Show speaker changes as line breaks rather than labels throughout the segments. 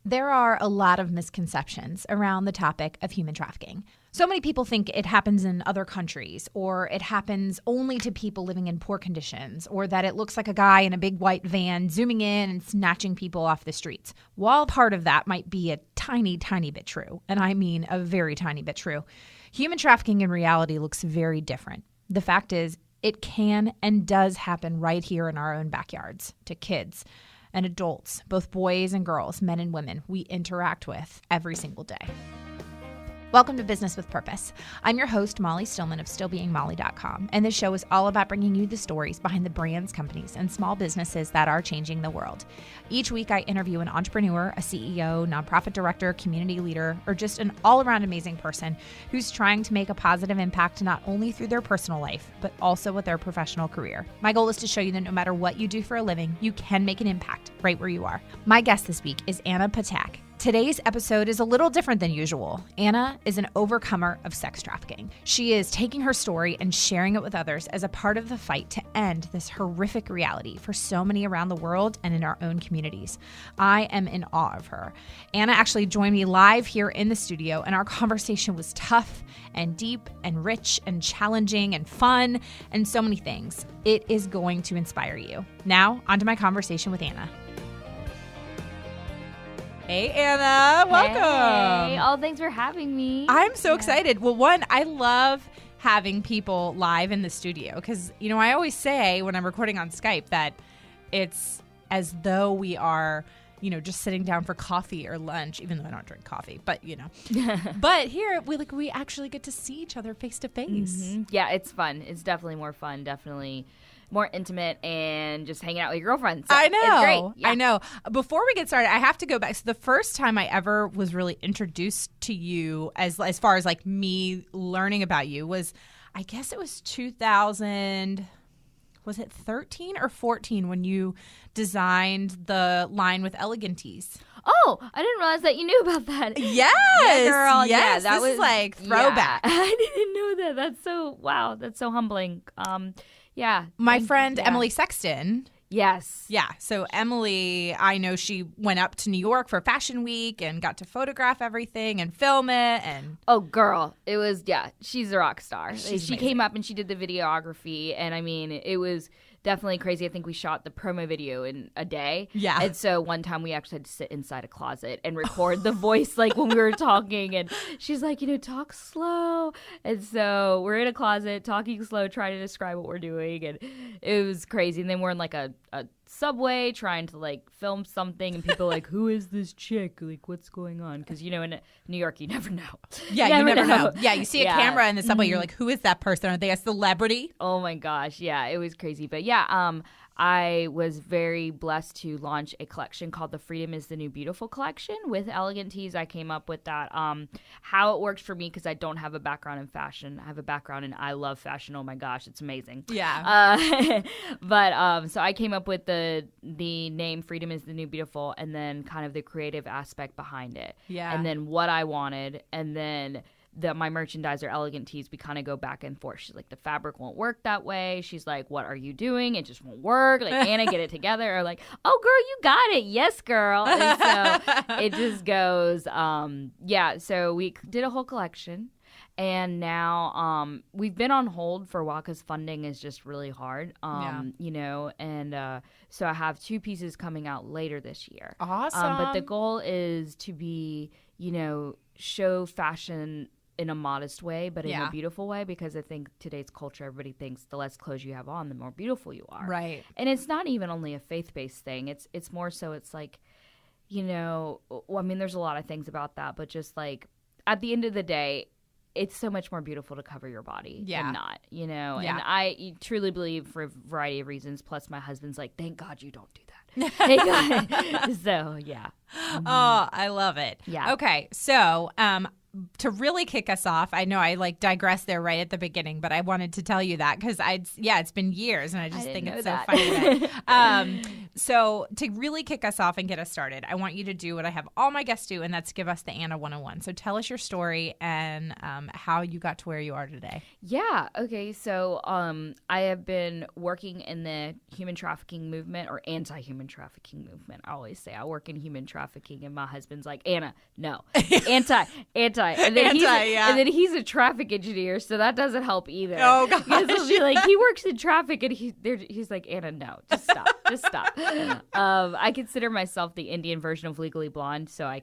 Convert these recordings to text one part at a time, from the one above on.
There are a lot of misconceptions around the topic of human trafficking. So many people think it happens in other countries, or it happens only to people living in poor conditions, or that it looks like a guy in a big white van zooming in and snatching people off the streets. While part of that might be a tiny, tiny bit true, and I mean a very tiny bit true, human trafficking in reality looks very different. The fact is, it can and does happen right here in our own backyards to kids and adults, both boys and girls, men and women, we interact with every single day. Welcome to Business with Purpose. I'm your host, Molly Stillman of stillbeingmolly.com, and this show is all about bringing you the stories behind the brands, companies, and small businesses that are changing the world. Each week, I interview an entrepreneur, a CEO, nonprofit director, community leader, or just an all-around amazing person who's trying to make a positive impact not only through their personal life, but also with their professional career. My goal is to show you that no matter what you do for a living, you can make an impact right where you are. My guest this week is Anna Ptak. Today's episode is a little different than usual. Anna is an overcomer of sex trafficking. She is taking her story and sharing it with others as a part of the fight to end this horrific reality for so many around the world and in our own communities. I am in awe of her. Anna actually joined me live here in the studio, and our conversation was tough and deep and rich and challenging and fun and so many things. It is going to inspire you. Now, on to my conversation with Anna. Hey, Anna. Welcome.
Hey. Oh, thanks for having me.
I'm so excited. Well, one, I love having people live in the studio because, you know, I always say when I'm recording on Skype that it's as though we are, you know, just sitting down for coffee or lunch, even though I don't drink coffee, but, you know. But here, we actually get to see each other face to face.
Mm-hmm. Yeah, it's fun. It's definitely more fun. Definitely more intimate and just hanging out with your girlfriends. So
I know.
It's great. Yeah.
I know. Before we get started, I have to go back. So the first time I ever was really introduced to you as far as like me learning about you was, I guess it was 2000, was it 13 or 14 when you designed the line with Elegantees?
Oh, I didn't realize that you knew about that.
Yes.
Yeah, girl.
Yes.
Yeah, that
this is like throwback.
Yeah. I didn't know that. That's so, wow. That's so humbling. Yeah.
My friend Emily Sexton.
Yes.
Yeah. So Emily, I know she went up to New York for Fashion Week and got to photograph everything and film it. And
oh, girl. It was, she's a rock star.
She
came up and she did the videography. And I mean, it was definitely crazy. I think we shot the promo video in a day.
Yeah.
And so one time we actually had to sit inside a closet and record the voice like when we were talking. And she's like, you know, talk slow. And so we're in a closet talking slow, trying to describe what we're doing. And it was crazy. And then we're in like a subway trying to like film something. And people are like, who is this chick? Like, what's going on? Because, you know, in New York, you never know.
Yeah, you never know. Yeah, you see a camera in the subway. You're like, who is that person? Are they a celebrity?
Oh, my gosh. Yeah, it was crazy. But yeah, I was very blessed to launch a collection called the Freedom is the New Beautiful collection with Elegantees. I came up with that. How it worked for me, because I don't have a background in fashion. I have a background in I love fashion. Oh my gosh, it's amazing.
Yeah.
But so I came up with the name Freedom is the New Beautiful, and then kind of the creative aspect behind it.
Yeah.
And then what I wanted, and then my merchandiser, Elegantees, we kind of go back and forth. She's like, the fabric won't work that way. She's like, what are you doing? It just won't work. Like, Anna, get it together. Or like, oh, girl, you got it. Yes, girl. And so it just goes, so we did a whole collection. And now we've been on hold for a while because funding is just really hard, you know. And so I have 2 pieces coming out later this year.
Awesome.
But the goal is to be, you know, show fashion in a modest way, but in a beautiful way, because I think today's culture, everybody thinks the less clothes you have on, the more beautiful you are.
Right.
And it's not even only a faith-based thing. It's more so it's like, you know, well, I mean, there's a lot of things about that, but just like at the end of the day, it's so much more beautiful to cover your body than not, you know?
Yeah.
And I truly believe, for a variety of reasons, plus my husband's like, thank God you don't do that. Thank God. So, yeah.
Oh, I love it.
Yeah.
Okay. So to really kick us off, I know I digressed there right at the beginning, but I wanted to tell you that because it's been years and I just think it's so funny. So to really kick us off and get us started, I want you to do what I have all my guests do, and that's give us the Anna 101. So tell us your story and how you got to where you are today.
Yeah. Okay. So I have been working in the human trafficking movement or anti-human trafficking movement. I always say I work in human trafficking, and my husband's like, Anna, no, anti. And then he's a traffic engineer, so that doesn't help either.
Oh gosh.
Because he'll be like, he works in traffic, and he's like, Anna, no, just stop. I consider myself the Indian version of Legally Blonde, so I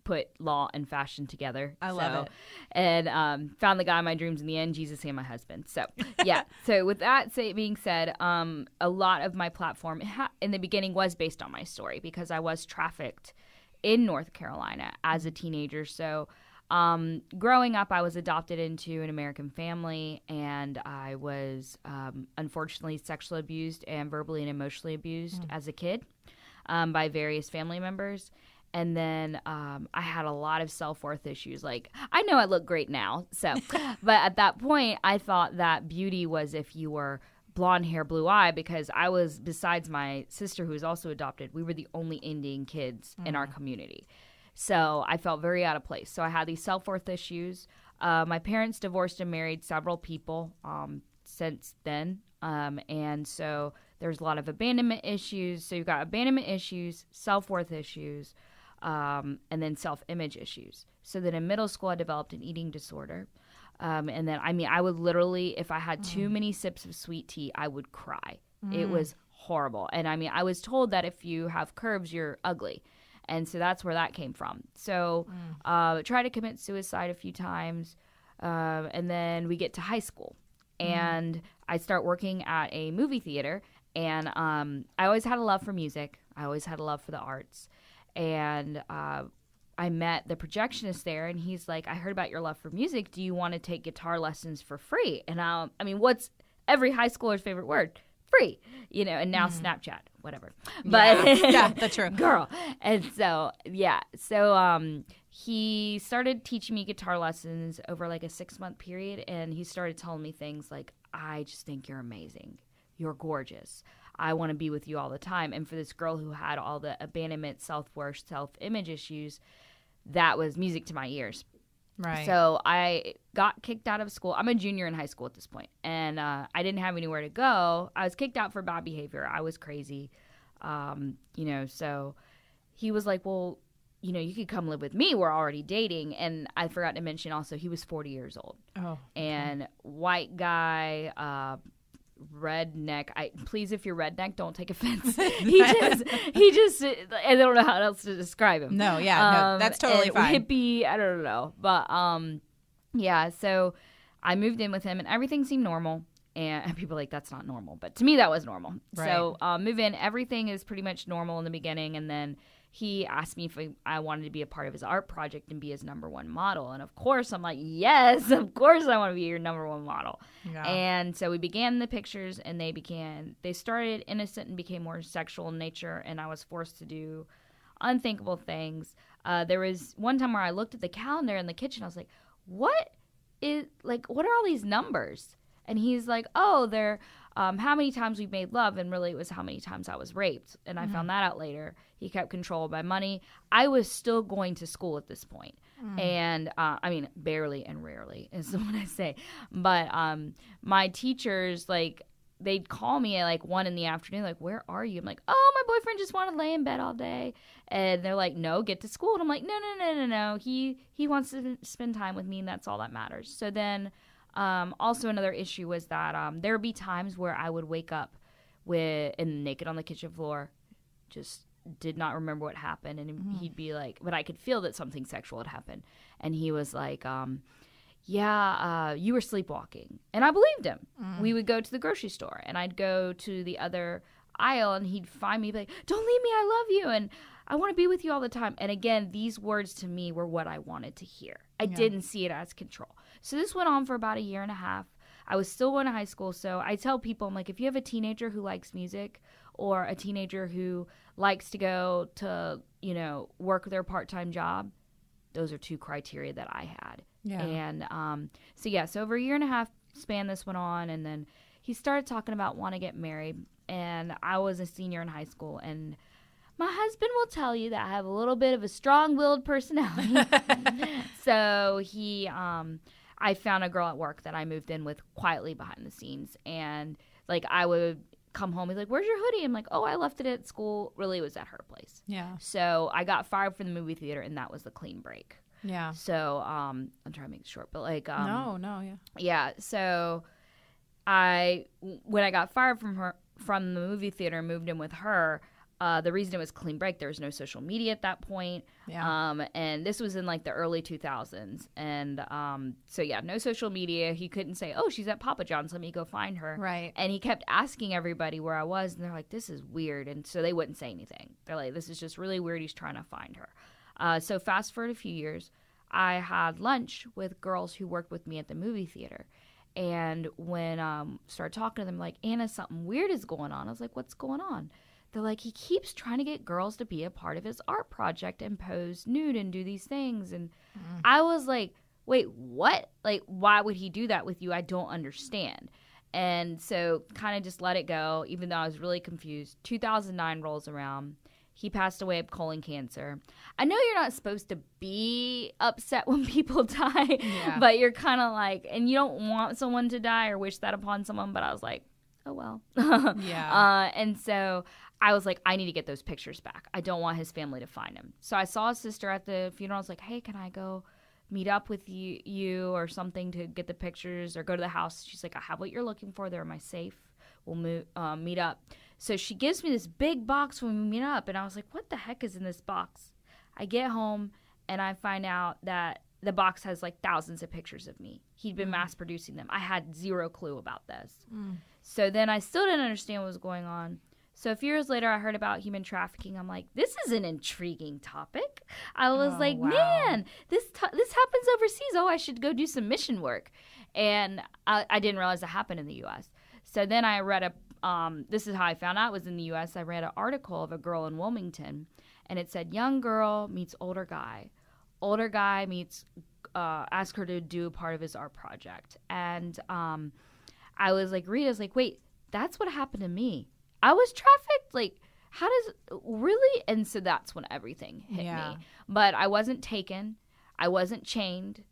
put law and fashion together.
I love it.
And found the guy of my dreams in the end, Jesus and my husband. So yeah. So with that being said, a lot of my platform in the beginning was based on my story because I was trafficked in North Carolina as a teenager. So growing up, I was adopted into an American family, and I was unfortunately sexually abused and verbally and emotionally abused as a kid by various family members. And then I had a lot of self-worth issues. Like, I know I look great now, so, but at that point, I thought that beauty was if you were blonde hair, blue eye, because I was, besides my sister who was also adopted, we were the only Indian kids in our community. So I felt very out of place. So I had these self-worth issues. My parents divorced and married several people since then. And so there's a lot of abandonment issues. So you've got abandonment issues, self-worth issues, and then self-image issues. So then in middle school, I developed an eating disorder. And then, I would literally, if I had too many sips of sweet tea, I would cry. It was horrible. And I was told that if you have curves, you're ugly. And so that's where that came from. So tried to commit suicide a few times. And then we get to high school. And I start working at a movie theater. And I always had a love for music. I always had a love for the arts. And I met the projectionist there, and he's like, I heard about your love for music. Do you want to take guitar lessons for free? And what's every high schooler's favorite word? Free, and now Snapchat, whatever. But
yeah, that's true.
Girl. And so, yeah. So he started teaching me guitar lessons over like a 6-month period, and he started telling me things like, I just think you're amazing. You're gorgeous. I want to be with you all the time. And for this girl who had all the abandonment, self-worth, self-image issues, that was music to my ears.
Right.
So I got kicked out of school. I'm a junior in high school at this point, and I didn't have anywhere to go. I was kicked out for bad behavior. I was crazy, so he was like, well, you could come live with me. We're already dating. And I forgot to mention also he was 40 years old.
Oh.
And white guy, redneck. Please, if you're redneck, don't take offense. He just I don't know how else to describe him.
No, yeah, that's totally fine.
Hippie, I don't know. But yeah, so I moved in with him and everything seemed normal. And people are like, that's not normal. But to me, that was normal. Right. So move in, everything is pretty much normal in the beginning. And then he asked me if I wanted to be a part of his art project and be his #1 model. And of course, I'm like, yes, of course I want to be your #1 model. Yeah. And so we began the pictures, and they started innocent and became more sexual in nature. And I was forced to do unthinkable things. There was one time where I looked at the calendar in the kitchen. I was like, what are all these numbers? And he's like, oh, they're how many times we've made love, and really it was how many times I was raped. And I found that out later. He kept control of my money. I was still going to school at this point. And, barely and rarely is what I say. But my teachers, they'd call me at 1 p.m, like, where are you? I'm like, oh, my boyfriend just wanted to lay in bed all day. And they're like, no, get to school. And I'm like, no. He wants to spend time with me, and that's all that matters. So then... also another issue was that there would be times where I would wake up naked on the kitchen floor, just did not remember what happened, and he'd be like, but I could feel that something sexual had happened, and he was like, you were sleepwalking, and I believed him. We would go to the grocery store, and I'd go to the other aisle, and he'd find me, like, don't leave me, I love you, and I want to be with you all the time. And again, these words to me were what I wanted to hear. I didn't see it as control. So this went on for about 1.5 years. I was still going to high school. So I tell people, I'm like, if you have a teenager who likes music, or a teenager who likes to go to, work their part-time job, those are two criteria that I had.
Yeah.
And so over a year and a half span this went on, and then he started talking about want to get married, and I was a senior in high school, and my husband will tell you that I have a little bit of a strong-willed personality. So I found a girl at work that I moved in with quietly behind the scenes, and like I would come home, he's like, "Where's your hoodie?" I'm like, "Oh, I left it at school." Really, it was at her place.
Yeah.
So I got fired from the movie theater, and that was the clean break.
Yeah.
So I'm trying to make it short, but like
yeah.
Yeah. So when I got fired from the movie theater and moved in with her, the reason it was clean break, there was no social media at that point.
Yeah.
And this was in like the early 2000s. And no social media. He couldn't say, "Oh, she's at Papa John's, let me go find her."
Right.
And he kept asking everybody where I was, and they're like, "This is weird." And so they wouldn't say anything. They're like, "This is just really weird. He's trying to find her." So fast forward a few years, I had lunch with girls who worked with me at the movie theater. And when started talking to them, like, "Anna, something weird is going on." I was like, "What's going on?" They're like, "He keeps trying to get girls to be a part of his art project and pose nude and do these things." And I was like, "Wait, what? Like, why would he do that with you? I don't understand." And so kind of just let it go, even though I was really confused. 2009 rolls around. He passed away of colon cancer. I know you're not supposed to be upset when people die, but you're kind of like, and you don't want someone to die or wish that upon someone, but I was like, oh, well. And so I was like, I need to get those pictures back. I don't want his family to find him. So I saw his sister at the funeral. I was like, "Hey, can I go meet up with you or something to get the pictures or go to the house?" She's like, "I have what you're looking for. They're in my safe. We'll meet up." So she gives me this big box when we meet up, and I was like, "What the heck is in this box?" I get home, and I find out that the box has like thousands of pictures of me. He'd been mass producing them. I had zero clue about this. So then I still didn't understand what was going on. So a few years later, I heard about human trafficking. I'm like, this is an intriguing topic. I was man, this happens overseas. Oh, I should go do some mission work. And I didn't realize it happened in the U.S. So then I read this is how I found out it was in the U.S. I read an article of a girl in Wilmington, and it said, young girl meets older guy. Older guy meets, ask her to do part of his art project. And I was like, Rita's like, wait, that's what happened to me. I was trafficked? Like, how does, really? And so that's when everything hit me. But I wasn't taken. I wasn't chained.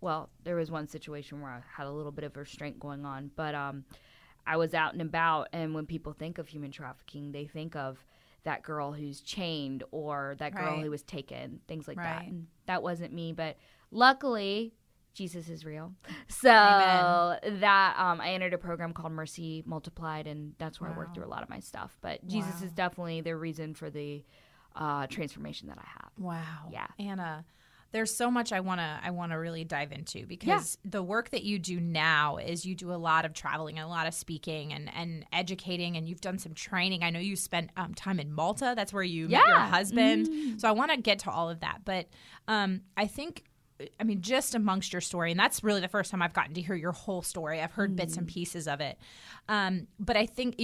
Well, there was one situation where I had a little bit of restraint going on, but I was out and about, and when people think of human trafficking, they think of that girl who's chained or that girl who was taken, things like that. And that wasn't me, but luckily, Jesus is real. So that I entered a program called Mercy Multiplied, and that's where I worked through a lot of my stuff. But Jesus is definitely the reason for the transformation that I have.
Wow. Yeah. Anna, there's so much I wanna really dive into, because the work that you do now is you do a lot of traveling and a lot of speaking and educating, and you've done some training. I know you spent time in Malta. That's where you met your husband. So I want to get to all of that. But I think, I mean, just amongst your story, and that's really the first time I've gotten to hear your whole story. I've heard bits and pieces of it. But I think,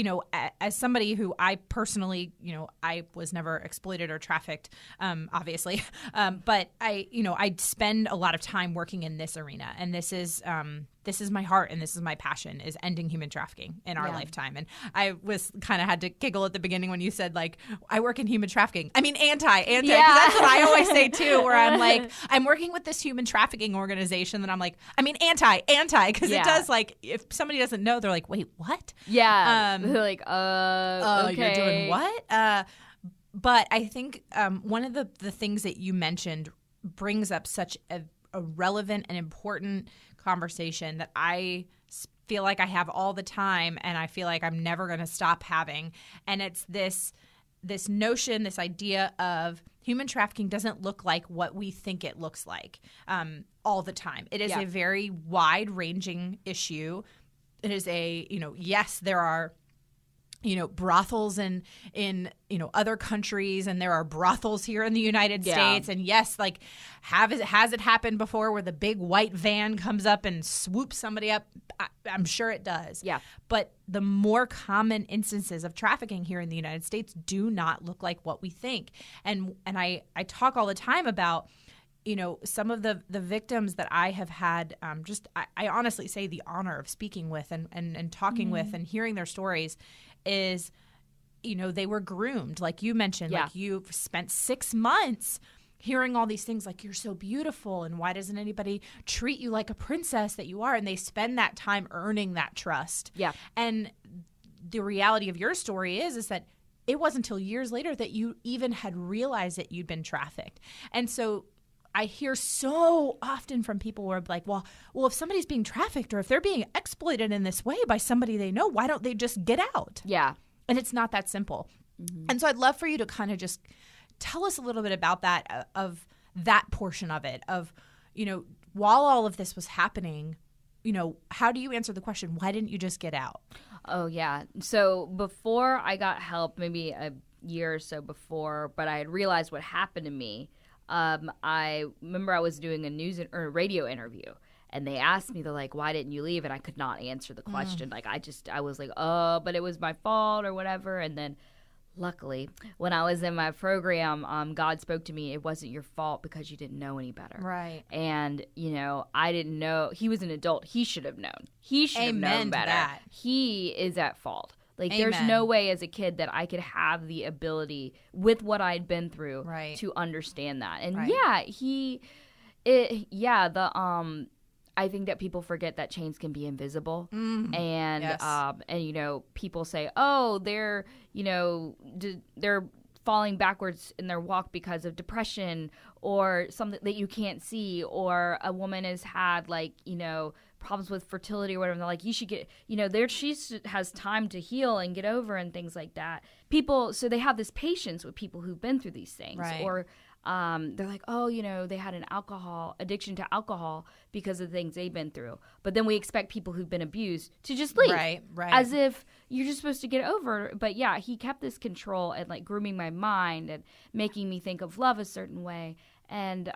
as somebody who I personally, I was never exploited or trafficked, obviously. But I spend a lot of time working in this arena, and this is my heart, and this is my passion, is ending human trafficking in our lifetime. And I was kind of had to giggle at the beginning when you said, like, I work in human trafficking. I mean, anti, because that's what I always say too, where I'm like, I'm working with this human trafficking organization, and I'm like, I mean, anti, because it does, like, if somebody doesn't know, they're like, wait, what?
Yeah. They're like, okay.
You're doing what? But I think one of the things that you mentioned brings up such a relevant and important conversation that I feel like I have all the time, and I feel like I'm never going to stop having. And it's this notion, this idea of human trafficking doesn't look like what we think it looks like all the time. It is a very wide-ranging issue. It is yes, there are brothels in other countries, and there are brothels here in the United States. And yes, like, has it happened before where the big white van comes up and swoops somebody up? I'm sure it does. Yeah. But the more common instances of trafficking here in the United States do not look like what we think. And I talk all the time about some of the victims that I have had, I honestly say the honor of speaking with and talking with and hearing their stories is, they were groomed. Like you mentioned, like you've spent 6 months hearing all these things like, you're so beautiful and why doesn't anybody treat you like a princess that you are? And they spend that time earning that trust. Yeah. And the reality of your story is that it wasn't until years later that you even had realized that you'd been trafficked. And so I hear so often from people where like, well, if somebody's being trafficked or if they're being exploited in this way by somebody they know, why don't they just get out? Yeah. And it's not that simple. Mm-hmm. And so I'd love for you to kind of just tell us a little bit about that, of that portion of it, of, while all of this was happening, how do you answer the question, why didn't you just get out?
Oh, yeah. So before I got help, maybe a year or so before, but I had realized what happened to me. I remember I was doing a radio interview. And they asked me, they're like, why didn't you leave? And I could not answer the question. Like, I was like, oh, but it was my fault or whatever. And then luckily, when I was in my program, God spoke to me, it wasn't your fault because you didn't know any better. Right. And, I didn't know. He was an adult. He should have known. He should have known better. That. He is at fault. Like, there's no way as a kid that I could have the ability with what I'd been through to understand that. And, I think that people forget that chains can be invisible, and people say, oh, they're they're falling backwards in their walk because of depression or something that you can't see, or a woman has had problems with fertility or whatever. And they're like, you should get she has time to heal and get over and things like that. So they have this patience with people who've been through these things, or they're like, oh, they had an addiction to alcohol because of the things they've been through. But then we expect people who've been abused to just leave. Right. As if you're just supposed to get over. But yeah, he kept this control and grooming my mind and making me think of love a certain way and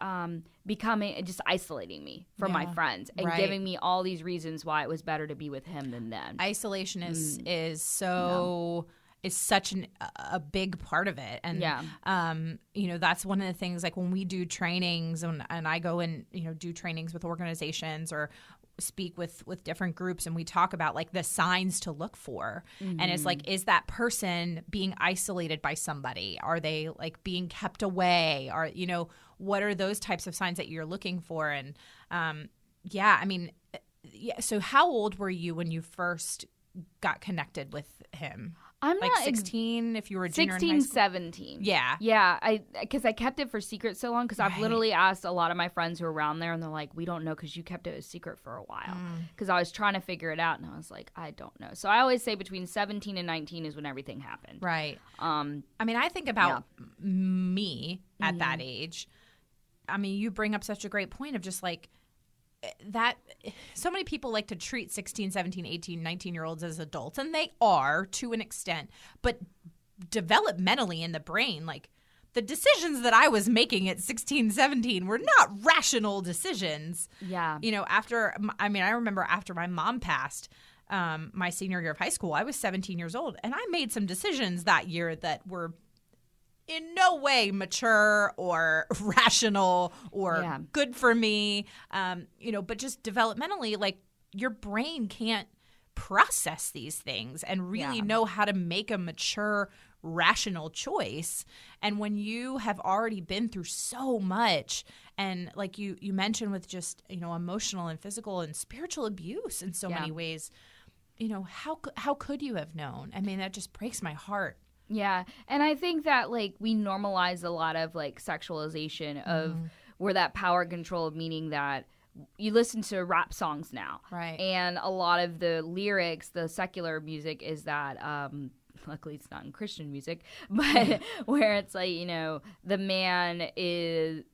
just isolating me from my friends and giving me all these reasons why it was better to be with him than them.
Isolation is so... is such a big part of it. And, that's one of the things, like when we do trainings and I go and, do trainings with organizations or speak with different groups and we talk about the signs to look for. Mm-hmm. And it's is that person being isolated by somebody? Are they being kept away? Or, what are those types of signs that you're looking for? And, so how old were you when you first got connected with him?
I'm not
16 if you were a junior
16,
in high school?
17. Yeah. Yeah, because I kept it for secret so long because I've literally asked a lot of my friends who are around there and they're like, we don't know because you kept it a secret for a while. Because I was trying to figure it out and I was like, I don't know. So I always say between 17 and 19 is when everything happened. Right.
I think about me at that age. You bring up such a great point of just that so many people like to treat 16, 17, 18, 19-year-olds as adults, and they are to an extent, but developmentally in the brain, the decisions that I was making at 16, 17 were not rational decisions. Yeah. I remember after my mom passed, my senior year of high school, I was 17 years old, and I made some decisions that year that were in no way mature or rational or good for me, but just developmentally, your brain can't process these things and really know how to make a mature, rational choice. And when you have already been through so much, and like you mentioned with just, emotional and physical and spiritual abuse in so many ways, how could you have known? That just breaks my heart.
Yeah, and I think that we normalize a lot of sexualization of where that power control, meaning that you listen to rap songs now, right? And a lot of the lyrics, the secular music, is that luckily it's not in Christian music, but where it's the man is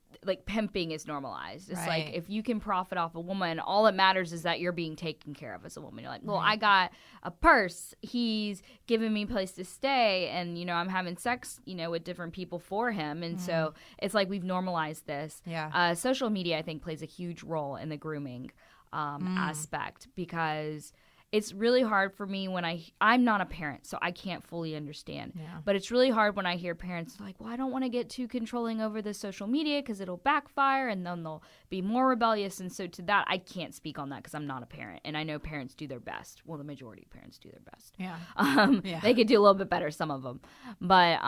pimping is normalized. It's if you can profit off a woman, all that matters is that you're being taken care of as a woman. You're like, well, I got a purse. He's giving me a place to stay. And, I'm having sex, with different people for him. And so it's we've normalized this. Yeah. Social media, I think, plays a huge role in the grooming aspect because it's really hard for me when I'm not a parent, so I can't fully understand.
Yeah.
But it's really hard when I hear parents like, well, I don't want to get too controlling over the social media because it'll backfire and then they'll be more rebellious. And so to that, I can't speak on that because I'm not a parent. And I know parents do their best. Well, the majority of parents do their best.
Yeah.
They could do a little bit better, some of them. But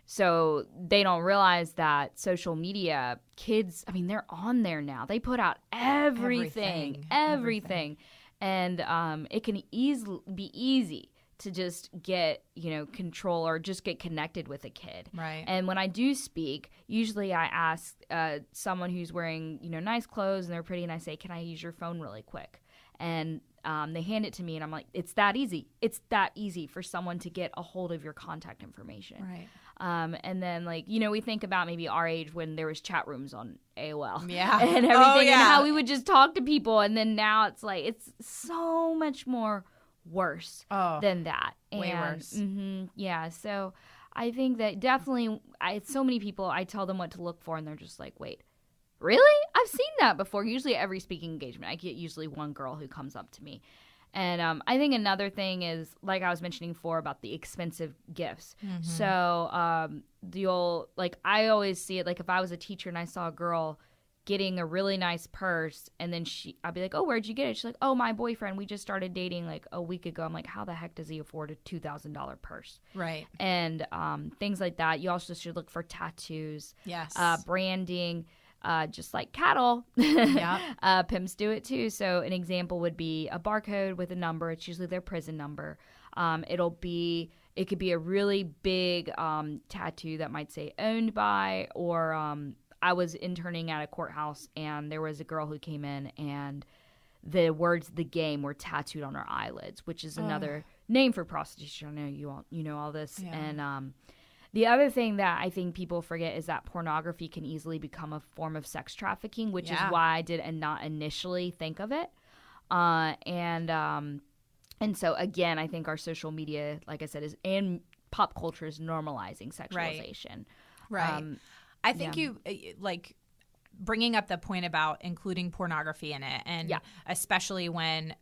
so they don't realize that social media, kids, I mean, they're on there now. They put out everything. And it can be easy to just get, control or just get connected with a kid.
Right.
And when I do speak, usually I ask someone who's wearing, nice clothes and they're pretty, and I say, can I use your phone really quick? And they hand it to me, and I'm like, it's that easy. It's that easy for someone to get a hold of your contact information.
Right.
And then, we think about maybe our age when there was chat rooms on AOL.
Yeah.
And everything, and how we would just talk to people. And then now it's like, it's so much more worse than that.
Way worse.
Yeah. So I think that definitely, so many people, I tell them what to look for, and they're just like, wait, really? I've seen that before. Usually every speaking engagement, I get usually one girl who comes up to me. And I think another thing is, like I was mentioning before, about the expensive gifts. Mm-hmm. So I always see it, like if I was a teacher and I saw a girl getting a really nice purse, and then I'd be like, oh, where'd you get it? She's like, oh, my boyfriend, we just started dating like a week ago. I'm like, how the heck does he afford a $2,000 purse?
Right.
And things like that. You also should look for tattoos.
Yes.
Branding. Just like cattle, pimps do it too. So an example would be a barcode with a number. It's usually their prison number. It could be a really big tattoo that might say owned by, or I was interning at a courthouse, and there was a girl who came in, and the words "the game" were tattooed on her eyelids, which is another name for prostitution. I know you know all this.
Yeah.
And the other thing that I think people forget is that pornography can easily become a form of sex trafficking, which is why I did not initially think of it. And so again, I think our social media, like I said, and pop culture is normalizing sexualization.
Right. I think you bringing up the point about including pornography in it, and especially when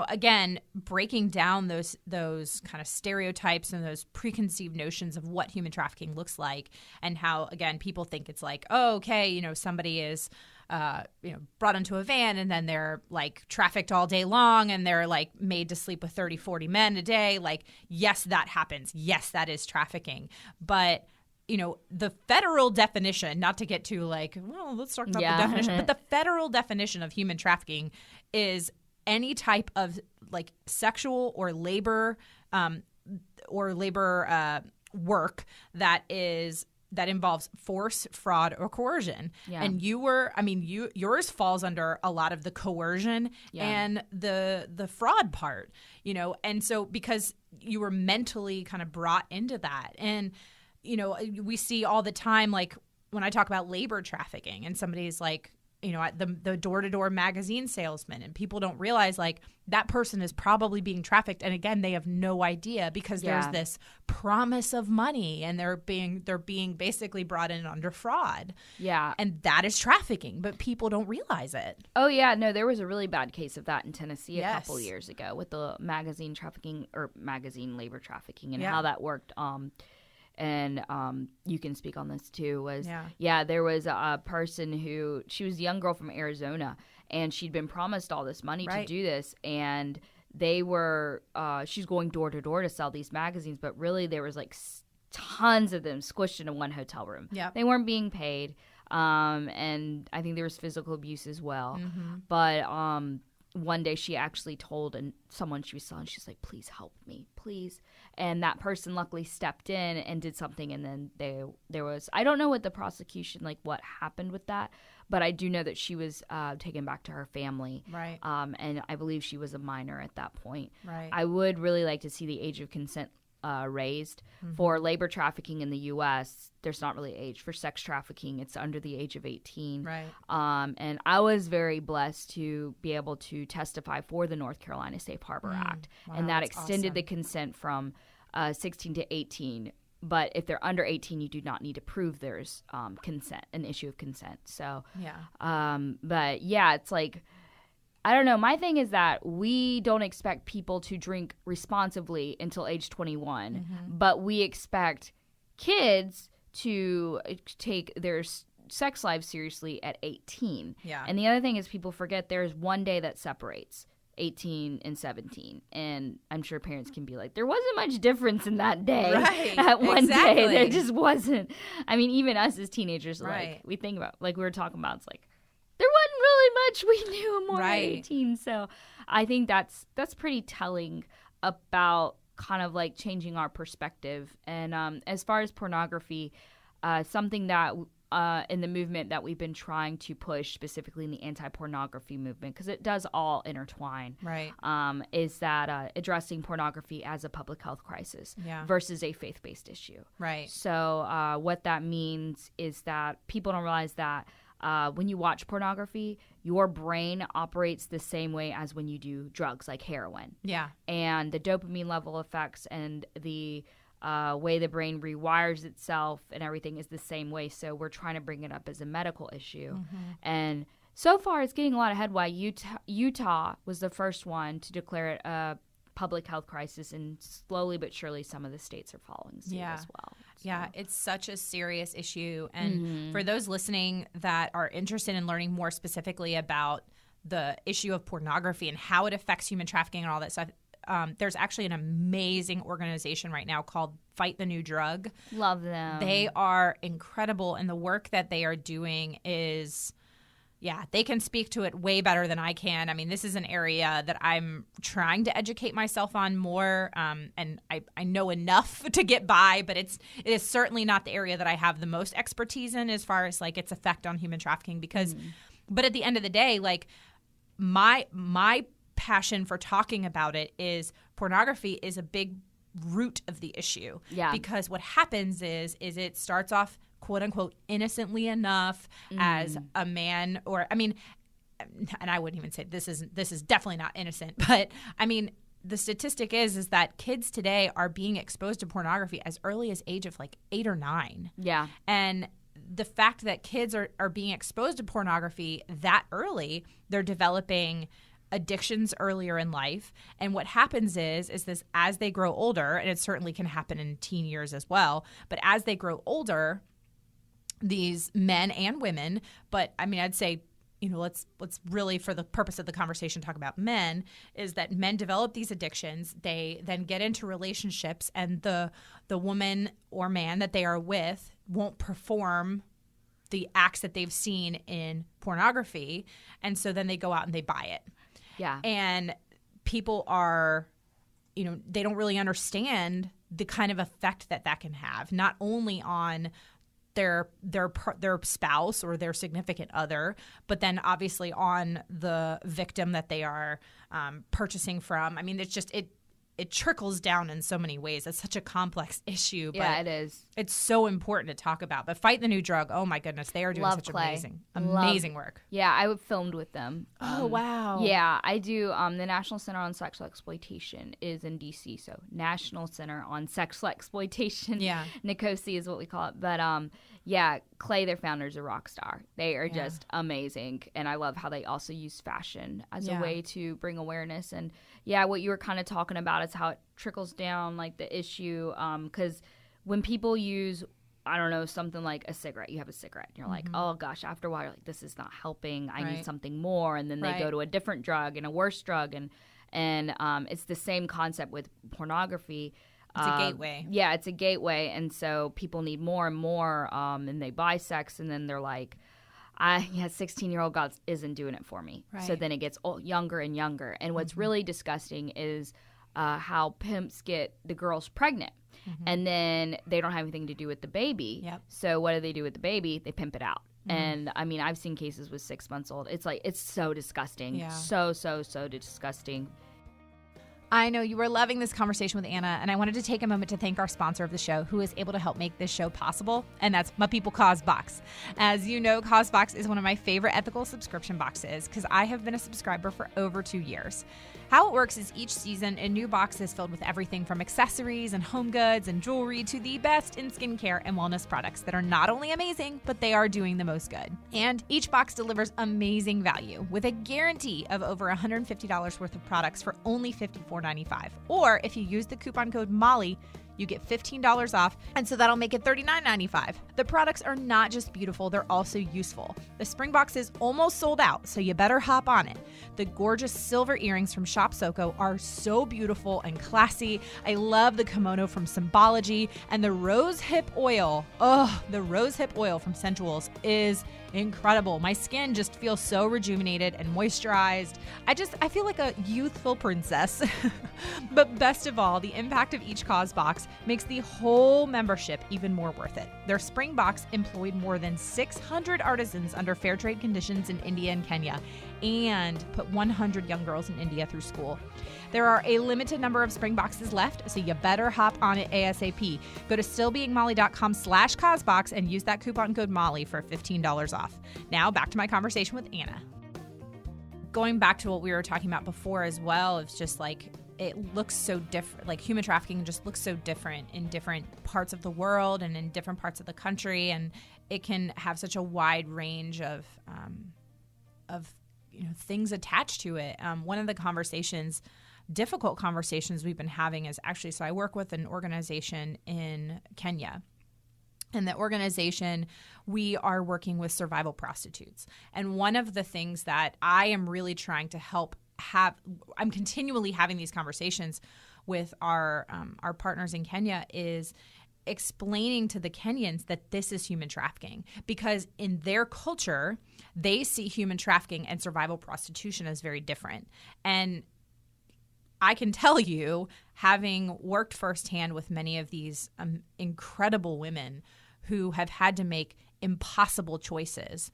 again, breaking down those kind of stereotypes and those preconceived notions of what human trafficking looks like, and how, again, people think it's like, oh, okay, somebody is, brought into a van and then they're like trafficked all day long and they're like made to sleep with 30, 40 men a day. Like, yes, that happens. Yes, that is trafficking. But the federal definition, not to get too let's talk about the definition, but the federal definition of human trafficking is any type of sexual or labor work that involves force, fraud, or coercion. Yeah. And yours falls under a lot of the coercion and the fraud part, and so because you were mentally kind of brought into that. And we see all the time, like when I talk about labor trafficking, and somebody's like, the door-to-door magazine salesman, and people don't realize that person is probably being trafficked. And again, they have no idea because there's this promise of money, and they're being basically brought in under fraud. Yeah. And that is trafficking, but people don't realize it.
Oh yeah. No, there was a really bad case of that in Tennessee a couple years ago with the magazine trafficking, or magazine labor trafficking, and how that worked. And you can speak on this too, there was a person who, she was a young girl from Arizona, and she'd been promised all this money to do this, and they were she's going door to door to sell these magazines, but really there was tons of them squished into one hotel room. They weren't being paid, and I think there was physical abuse as well. Mm-hmm. But one day she actually told someone she was selling, she's like, please help me, please. And that person luckily stepped in and did something. And then there was, I don't know what the prosecution, what happened with that, but I do know that she was taken back to her family. Right. And I believe she was a minor at that point. Right. I would really like to see the age of consent raised. Mm-hmm. For labor trafficking in the U.S., there's not really age. For sex trafficking, it's under the age of 18. Right. And I was very blessed to be able to testify for the North Carolina Safe Harbor Act. Wow, and that extended the consent from 16 to 18. But if they're under 18, you do not need to prove there's consent, an issue of consent. So, but yeah, it's I don't know. My thing is that we don't expect people to drink responsibly until age 21, but we expect kids to take their sex lives seriously at 18.
Yeah.
And the other thing is people forget there's one day that separates 18 and 17. And I'm sure parents can be like, there wasn't much difference in that day.
Right.
At one
Exactly.
day. There just wasn't. I mean, even us as teenagers,
Right.
like, we think about, like we were talking about, it's like, there wasn't really much we knew more
Right.
at 18. So I think that's pretty telling about kind of like changing our perspective. And as far as pornography, something that in the movement that we've been trying to push, specifically in the anti-pornography movement, because it does all intertwine,
Right.
is that addressing pornography as a public health crisis
Yeah.
versus a faith-based issue.
Right.
So what that means is that people don't realize that when you watch pornography, your brain operates the same way as when you do drugs like heroin.
Yeah.
And the dopamine level effects and the way the brain rewires itself and everything is the same way. So we're trying to bring it up as a medical issue. And so far, it's getting a lot of headway. Utah was the first one to declare it a public health crisis, and slowly but surely some of the states are following suit as well. So.
Yeah, it's such a serious issue. And for those listening that are interested in learning more specifically about the issue of pornography and how it affects human trafficking and all that stuff, there's actually an amazing organization right now called Fight the New Drug.
Love them.
They are incredible, and the work that they are doing is... Yeah, they can speak to it way better than I can. I mean, this is an area that I'm trying to educate myself on more, and I know enough to get by, but it is certainly not the area that I have the most expertise in as far as like its effect on human trafficking. Because, but at the end of the day, like my passion for talking about it is pornography is a big root of the issue.
Yeah.
Because what happens is it starts off quote unquote innocently enough as a man, or I mean, and I wouldn't even say this is definitely not innocent, but I mean, the statistic is that kids today are being exposed to pornography as early as age of like 8 or 9.
Yeah.
And the fact that kids are being exposed to pornography that early, they're developing addictions earlier in life. And what happens is this, as they grow older, and it certainly can happen in teen years as well, but as they grow older, these men and women, but I mean, I'd say, you know, let's really, for the purpose of the conversation, talk about men, is that men develop these addictions. They then get into relationships, and the woman or man that they are with won't perform the acts that they've seen in pornography. And so then they go out and they buy it.
Yeah.
And people are, you know, they don't really understand the kind of effect that can have, not only on their spouse or their significant other, but then obviously on the victim that they are purchasing from. I mean, it's just it trickles down in so many ways. It's such a complex issue. But
yeah, it is.
It's so important to talk about. But Fight the New Drug, oh my goodness, they are doing
Love
such
Clay.
amazing work.
Yeah, I filmed with them.
Oh, wow.
Yeah, I do. The National Center on Sexual Exploitation is in D.C., so National Center on Sexual Exploitation.
Yeah.
NCOSE is what we call it. But yeah, Clay, their founder, is a rock star. They are just amazing. And I love how they also use fashion as a way to bring awareness. And yeah, what you were kind of talking about is how it trickles down, like the issue. Because when people use, I don't know, something like a cigarette, you have a cigarette, and you're like, oh gosh, after a while, you're like, this is not helping. I need something more. And then they go to a different drug and a worse drug. And it's the same concept with pornography.
It's a gateway.
Yeah, it's a gateway. And so people need more and more, and they buy sex, and then they're like, 16-year-old God isn't doing it for me.
Right.
So then it gets younger and younger. And what's really disgusting is how pimps get the girls pregnant. And then they don't have anything to do with the baby.
Yep.
So what do they do with the baby? They pimp it out. And I mean, I've seen cases with 6 months old. It's like, it's so disgusting.
Yeah.
So disgusting.
I know you were loving this conversation with Anna, and I wanted to take a moment to thank our sponsor of the show, who is able to help make this show possible, and that's My People CauseBox. As you know, CauseBox is one of my favorite ethical subscription boxes because I have been a subscriber for over 2 years. How it works is each season, a new box is filled with everything from accessories and home goods and jewelry to the best in skincare and wellness products that are not only amazing, but they are doing the most good. And each box delivers amazing value with a guarantee of over $150 worth of products for only $54.95. Or if you use the coupon code MOLLY, you get $15 off, and so that'll make it $39.95. The products are not just beautiful, they're also useful. The spring box is almost sold out, so you better hop on it. The gorgeous silver earrings from Shop Soko are so beautiful and classy. I love the kimono from Symbology, and the rose hip oil. Oh, the rose hip oil from Sensuals is incredible. My skin just feels so rejuvenated and moisturized. I feel like a youthful princess. But best of all, the impact of each Cause box makes the whole membership even more worth it. Their spring box employed more than 600 artisans under fair trade conditions in India and Kenya, and put 100 young girls in India through school. There are a limited number of spring boxes left, so you better hop on it ASAP. Go to stillbeingmolly.com/causebox and use that coupon code Molly for $15 off. Now back to my conversation with Anna. Going back to what we were talking about before as well, it's just like it looks so different. Like human trafficking just looks so different in different parts of the world and in different parts of the country, and it can have such a wide range of things attached to it. One of the difficult conversations we've been having is actually, so I work with an organization in Kenya. And the organization, we are working with survival prostitutes. And one of the things that I am really trying to help I'm continually having these conversations with our partners in Kenya is explaining to the Kenyans that this is human trafficking, because in their culture, they see human trafficking and survival prostitution as very different. And I can tell you, having worked firsthand with many of these incredible women who have had to make impossible choices,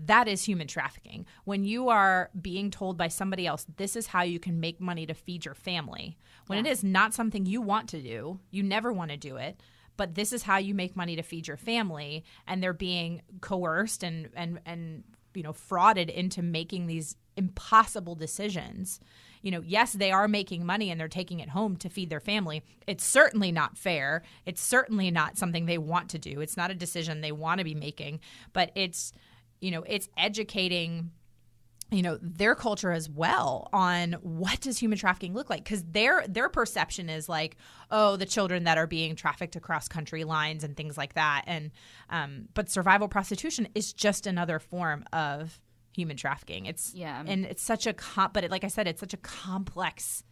that is human trafficking. When you are being told by somebody else, this is how you can make money to feed your family, when it is not something you want to do, you never want to do it, but this is how you make money to feed your family, and they're being coerced and frauded into making these impossible decisions. Yes, they are making money and they're taking it home to feed their family. It's certainly not fair. It's certainly not something they want to do. It's not a decision they want to be making, but it's educating, their culture as well on what does human trafficking look like, because their perception is like, oh, the children that are being trafficked across country lines and things like that. And but survival prostitution is just another form of human trafficking. It's such a but like I said, it's such a complex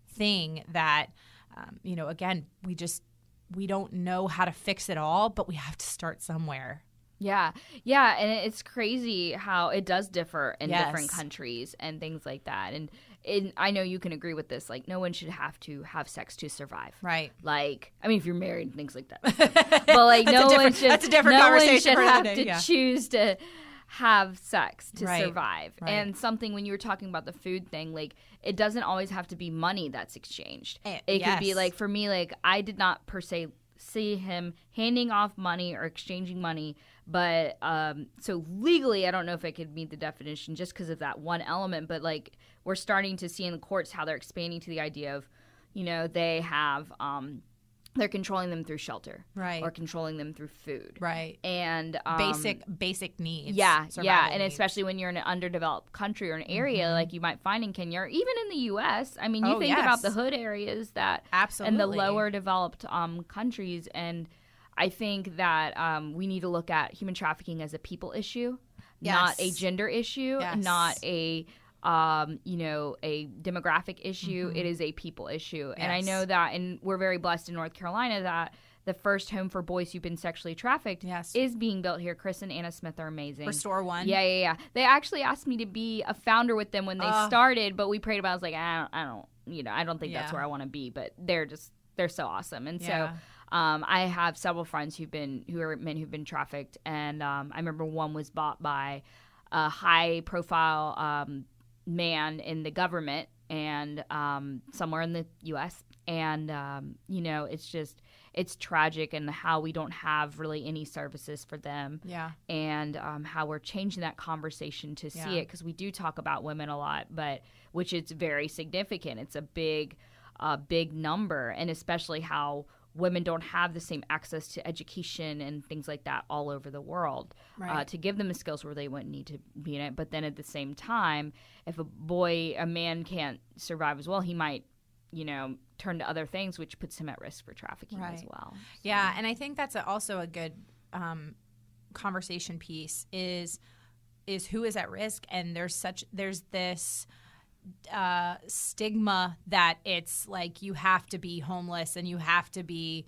thing that again, we don't know how to fix it all, but we have to start somewhere.
Yeah, and it's crazy how it does differ in different countries and things like that. And I know you can agree with this. Like, no one should have to have sex to survive. Right. Like, I mean, if you're married and things like that. But like, that's a different conversation for another day. Choose to have sex to survive. Right. And something, when you were talking about the food thing, like, it doesn't always have to be money that's exchanged. It could be like, for me, like, I did not per se see him handing off money or exchanging money, but so legally I don't know if I could meet the definition just because of that one element, but like we're starting to see in the courts how they're expanding to the idea of they have they're controlling them through shelter, right, or controlling them through food, right, and
basic needs,
and needs. Especially when you're in an underdeveloped country or an area like you might find in Kenya or even in the U.S. I mean, you think about the hood areas that and the lower developed countries, and I think that we need to look at human trafficking as a people issue, not a gender issue, not a a demographic issue. It is a people issue. And I know that, and we're very blessed in North Carolina that the first home for boys who've been sexually trafficked is being built here. Chris and Anna Smith are amazing.
Restore One.
Yeah. They actually asked me to be a founder with them when they started, but we prayed about it. I was like, I don't think that's where I want to be, but they're so awesome. And so I have several friends who are men who've been trafficked, and I remember one was bought by a high profile man in the government and somewhere in the U.S. And, it's tragic and how we don't have really any services for them.
Yeah.
And how we're changing that conversation to see it, because we do talk about women a lot, but which is very significant. It's a big number, and especially how women don't have the same access to education and things like that all over the world, to give them the skills where they wouldn't need to be in it. But then at the same time, if a man can't survive as well, he might, turn to other things, which puts him at risk for trafficking as well. So.
Yeah, and I think that's also a good conversation piece is who is at risk, and there's this stigma that it's like you have to be homeless and you have to be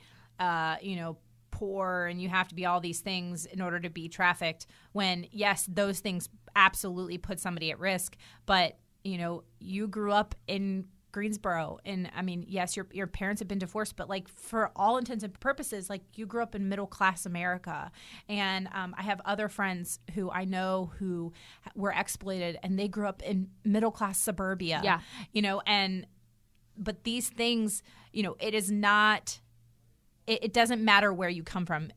poor and you have to be all these things in order to be trafficked, when yes, those things absolutely put somebody at risk. But you grew up in Greensboro, and I mean, yes, your parents have been divorced, but like for all intents and purposes, like you grew up in middle class America. And I have other friends who I know who were exploited, and they grew up in middle class suburbia. Yeah, but these things, it is not. It doesn't matter where you come from.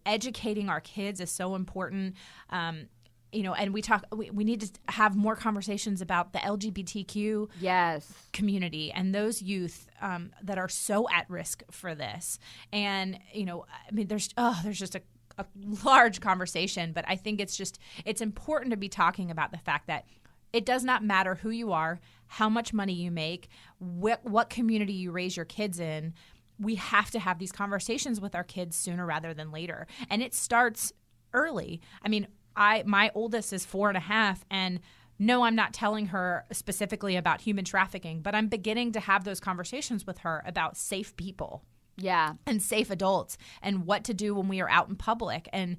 Educating our kids is so important. And we need to have more conversations about the LGBTQ community and those youth that are so at risk for this. And, there's just a large conversation, but I think it's important to be talking about the fact that it does not matter who you are, how much money you make, what community you raise your kids in. We have to have these conversations with our kids sooner rather than later. And it starts early. I mean, my oldest is 4.5, and no, I'm not telling her specifically about human trafficking, but I'm beginning to have those conversations with her about safe people.
Yeah.
And safe adults, and what to do when we are out in public, and,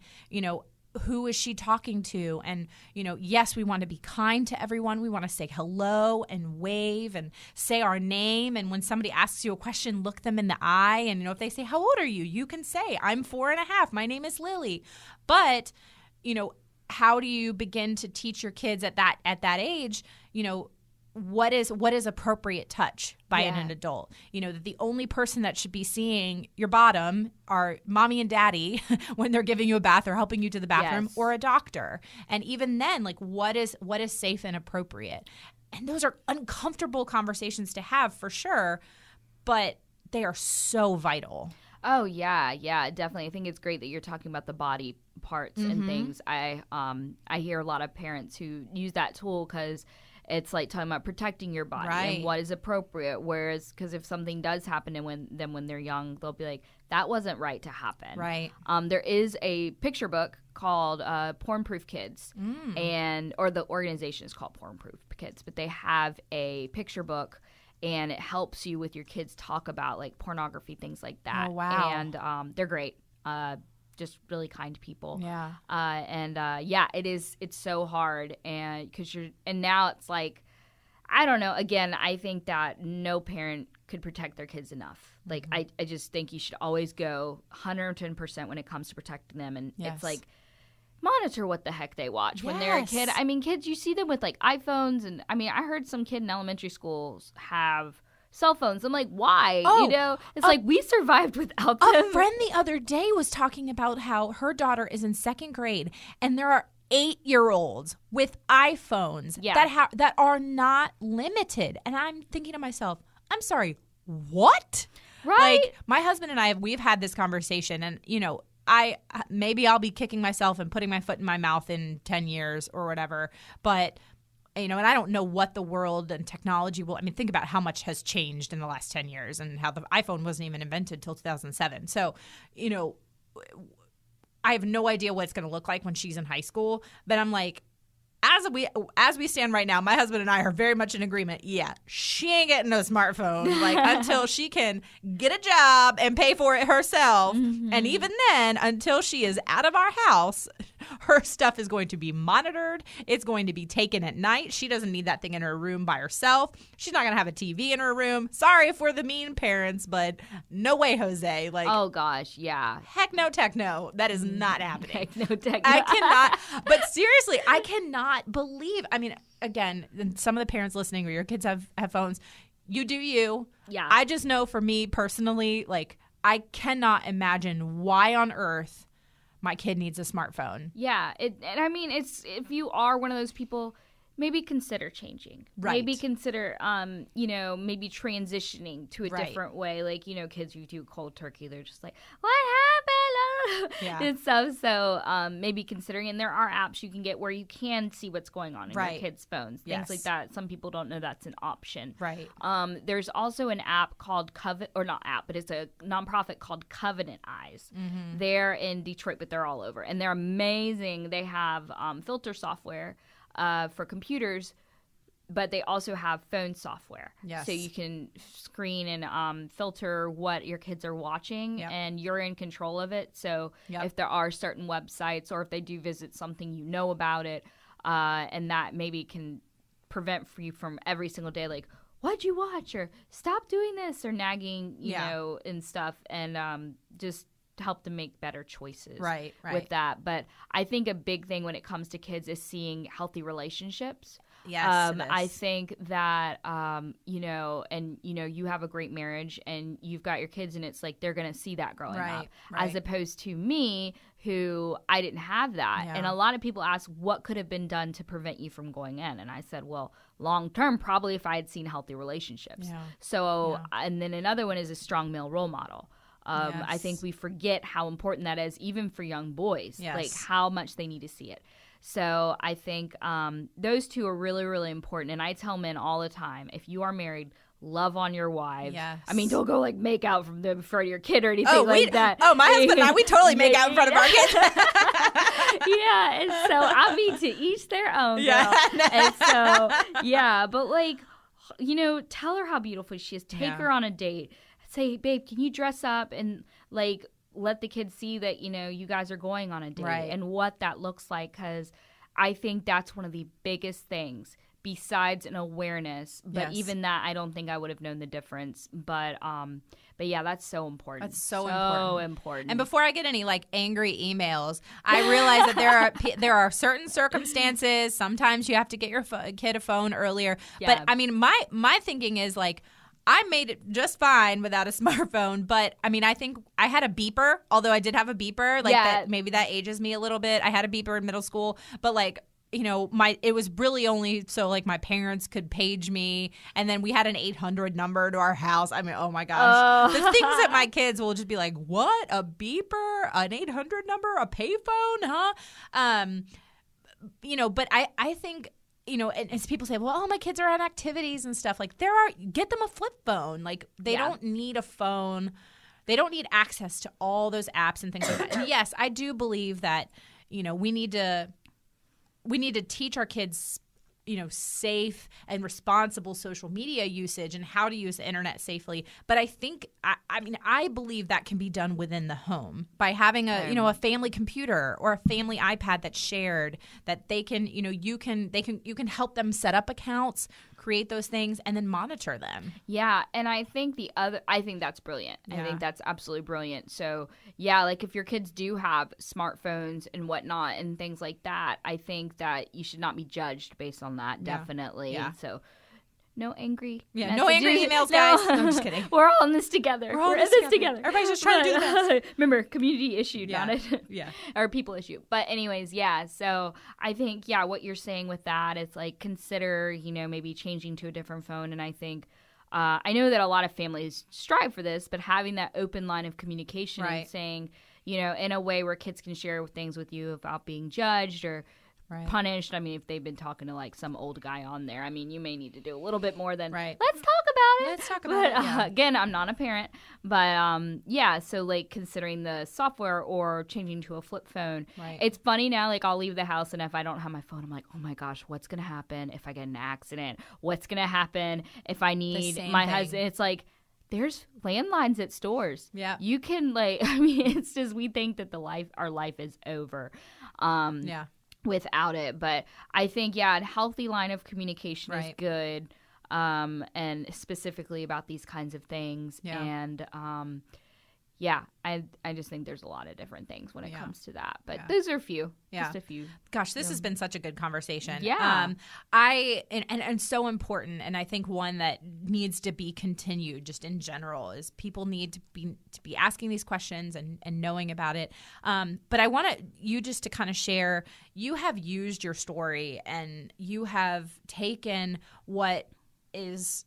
who is she talking to? And, yes, we want to be kind to everyone. We want to say hello and wave and say our name. And when somebody asks you a question, look them in the eye. And, if they say, how old are you? You can say, I'm 4.5. My name is Lily. But, how do you begin to teach your kids at that age, what is appropriate touch by an adult? That the only person that should be seeing your bottom are mommy and daddy when they're giving you a bath or helping you to the bathroom, or a doctor. And even then, like, what is safe and appropriate? And those are uncomfortable conversations to have, for sure, but they are so vital.
Oh, yeah, definitely. I think it's great that you're talking about the body parts and things. I hear a lot of parents who use that tool because it's like talking about protecting your body and what is appropriate. Whereas, because if something does happen to them when they're young, they'll be like, that wasn't right to happen.
Right.
There is a picture book called Porn Proof Kids, or the organization is called Porn Proof Kids, but they have a picture book, and it helps you with your kids talk about like pornography, things like that.
Oh, wow.
And they're great. Just really kind people.
Yeah.
It's so hard. And now it's like, I don't know. Again, I think that no parent could protect their kids enough. Like, I just think you should always go 110% when it comes to protecting them. And it's like, monitor what the heck they watch when they're a kid. I mean, kids, you see them with like iPhones, and I mean, I heard some kid in elementary schools have cell phones. I'm like, why? It's like we survived without them.
A friend the other day was talking about how her daughter is in 2nd grade, and there are 8-year-olds with iPhones that are not limited. And I'm thinking to myself, I'm sorry, what?
Right.
Like, my husband and we've had this conversation, and maybe I'll be kicking myself and putting my foot in my mouth in 10 years or whatever. But, and I don't know what the world and technology will. I mean, think about how much has changed in the last 10 years, and how the iPhone wasn't even invented till 2007. So, I have no idea what it's going to look like when she's in high school. But I'm like, as we stand right now, my husband and I are very much in agreement. Yeah, she ain't getting no smartphone until she can get a job and pay for it herself. And even then, until she is out of our house, her stuff is going to be monitored. It's going to be taken at night. She doesn't need that thing in her room by herself. She's not going to have a TV in her room. Sorry if we're the mean parents, but no way, Jose. Like,
oh gosh, yeah.
Heck no, techno. That is not happening.
Heck no, techno.
I cannot. But seriously, I cannot believe. I mean, again, and some of the parents listening or your kids have phones, you do you.
Yeah.
I just know for me personally, like, I cannot imagine why on earth my kid needs a smartphone.
Yeah. And I mean, it's, if you are one of those people, maybe consider changing.
Right.
Maybe consider, maybe transitioning to a different way. Like, kids who do cold turkey, they're just like, what happened?
Yeah.
And stuff. So maybe considering, and there are apps you can get where you can see what's going on in your kids' phones. Things like that. Some people don't know that's an option.
Right.
There's also an app called but it's a nonprofit called Covenant Eyes. Mm-hmm. They're in Detroit, but they're all over. And they're amazing. They have filter software for computers, but they also have phone software.
Yes.
So you can screen and filter what your kids are watching, and you're in control of it. So if there are certain websites, or if they do visit something, you know about it, and that maybe can prevent you from every single day, like, what'd you watch? Or stop doing this, or nagging, you know, and stuff, and just to help them make better choices with that. But I think a big thing when it comes to kids is seeing healthy relationships.
Yes,
I think that, you have a great marriage and you've got your kids, and it's like they're going to see that growing up. As opposed to me, who I didn't have that.
Yeah.
And a lot of people ask, what could have been done to prevent you from going in? And I said, well, long term, probably if I had seen healthy relationships. Yeah. So, and then another one is a strong male role model. I think we forget how important that is, even for young boys, like how much they need to see it. So I think those two are really, really important. And I tell men all the time, if you are married, love on your wives. Yes. I mean, don't go like make out from the front of your kid or anything like that.
Oh, my husband and I, we totally make out in front of our kids.
Yeah. And so I mean, to each their own. Yeah. And so, but like, tell her how beautiful she is. Take her on a date. Say, babe, can you dress up, and like let the kids see that, you guys are going on a date and what that looks like. Because I think that's one of the biggest things besides an awareness. But even that, I don't think I would have known the difference. But yeah, that's so important.
That's so
important.
And before I get any like angry emails, I realize that there are certain circumstances. Sometimes you have to get your kid a phone earlier. Yeah. But I mean, my thinking is like, I made it just fine without a smartphone, but I mean, I think I had a beeper, although I did have a beeper, like that, maybe that ages me a little bit. I had a beeper in middle school, but like, it was really only so like my parents could page me, and then we had an 800 number to our house. I mean, oh my gosh, the things that my kids will just be like, what, a beeper, an 800 number, a payphone, huh? But I think, and as people say, well, my kids are on activities and stuff, like get them a flip phone. Like they don't need a phone. They don't need access to all those apps and things like that. And yes, I do believe that, we need to teach our kids, safe and responsible social media usage and how to use the internet safely. But I think, I believe that can be done within the home by having a family computer or a family iPad that's shared, that they can, you can help them set up accounts, create those things, and then monitor them.
Yeah. And I think I think that's brilliant. I think that's absolutely brilliant. So yeah, like if your kids do have smartphones and whatnot and things like that, I think that you should not be judged based on that. Definitely. Yeah. So no angry messages.
No angry emails, guys. No, I'm just kidding.
We're all in this together.
We're in this together. Everybody's just trying to do this.
Remember, community issue, not it.
Yeah.
Or people issue. But anyways, yeah. So I think, what you're saying with that, it's like consider, maybe changing to a different phone. And I think, I know that a lot of families strive for this, but having that open line of communication and saying, in a way where kids can share things with you without being judged or punished. I mean, if they've been talking to like some old guy on there, I mean, you may need to do a little bit more than let's talk about it.
Let's talk about it.
Again, I'm not a parent, but so like considering the software or changing to a flip phone. Right. It's funny now, like I'll leave the house and if I don't have my phone, I'm like, oh my gosh, what's going to happen if I get in an accident? What's going to happen if I need my husband? It's like, there's landlines at stores. Yeah. You can it's just, we think that our life is over. Without it. But I think, a healthy line of communication is good, and specifically about these kinds of things. Yeah. And, yeah, I just think there's a lot of different things when it comes to that. But
Yeah.
those are a few.
Yeah.
Just a few.
Gosh, this has been such a good conversation.
Yeah.
And so important, and I think one that needs to be continued just in general is people need to be asking these questions and knowing about it. But I want you just to kind of share, you have used your story and you have taken what is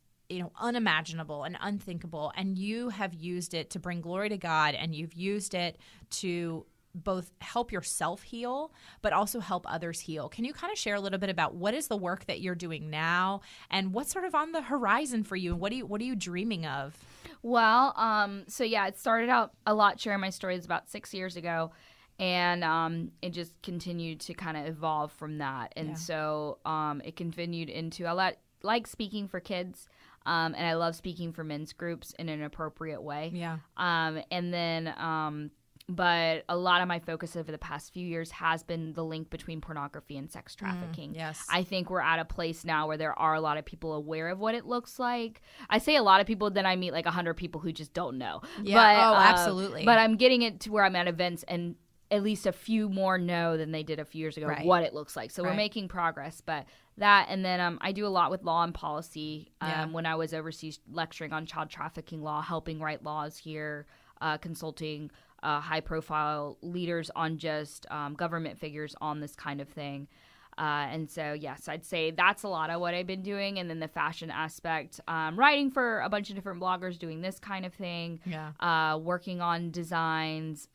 unimaginable and unthinkable, and you have used it to bring glory to God, and you've used it to both help yourself heal, but also help others heal. Can you kind of share a little bit about what is the work that you're doing now, and what's sort of on the horizon for you, and what are you dreaming of?
Well, so yeah, it started out a lot sharing my stories about 6 years ago, and it just continued to kind of evolve from that. And so it continued into like speaking for kids. And I love speaking for men's groups in an appropriate way.
Yeah.
And then, but a lot of my focus over the past few years has been the link between pornography and sex trafficking.
Yes.
I think we're at a place now where there are a lot of people aware of what it looks like. I say a lot of people, then I meet like 100 people who just don't know.
Yeah.
But,
Absolutely.
But I'm getting it to where I'm at events and at least a few more know than they did a few years ago what it looks like. So we're making progress. But that, and then I do a lot with law and policy. When I was overseas lecturing on child trafficking law, helping write laws here, consulting high-profile leaders on just government figures on this kind of thing. And so, yes, I'd say that's a lot of what I've been doing. And then the fashion aspect, writing for a bunch of different bloggers, doing this kind of thing, working on designs.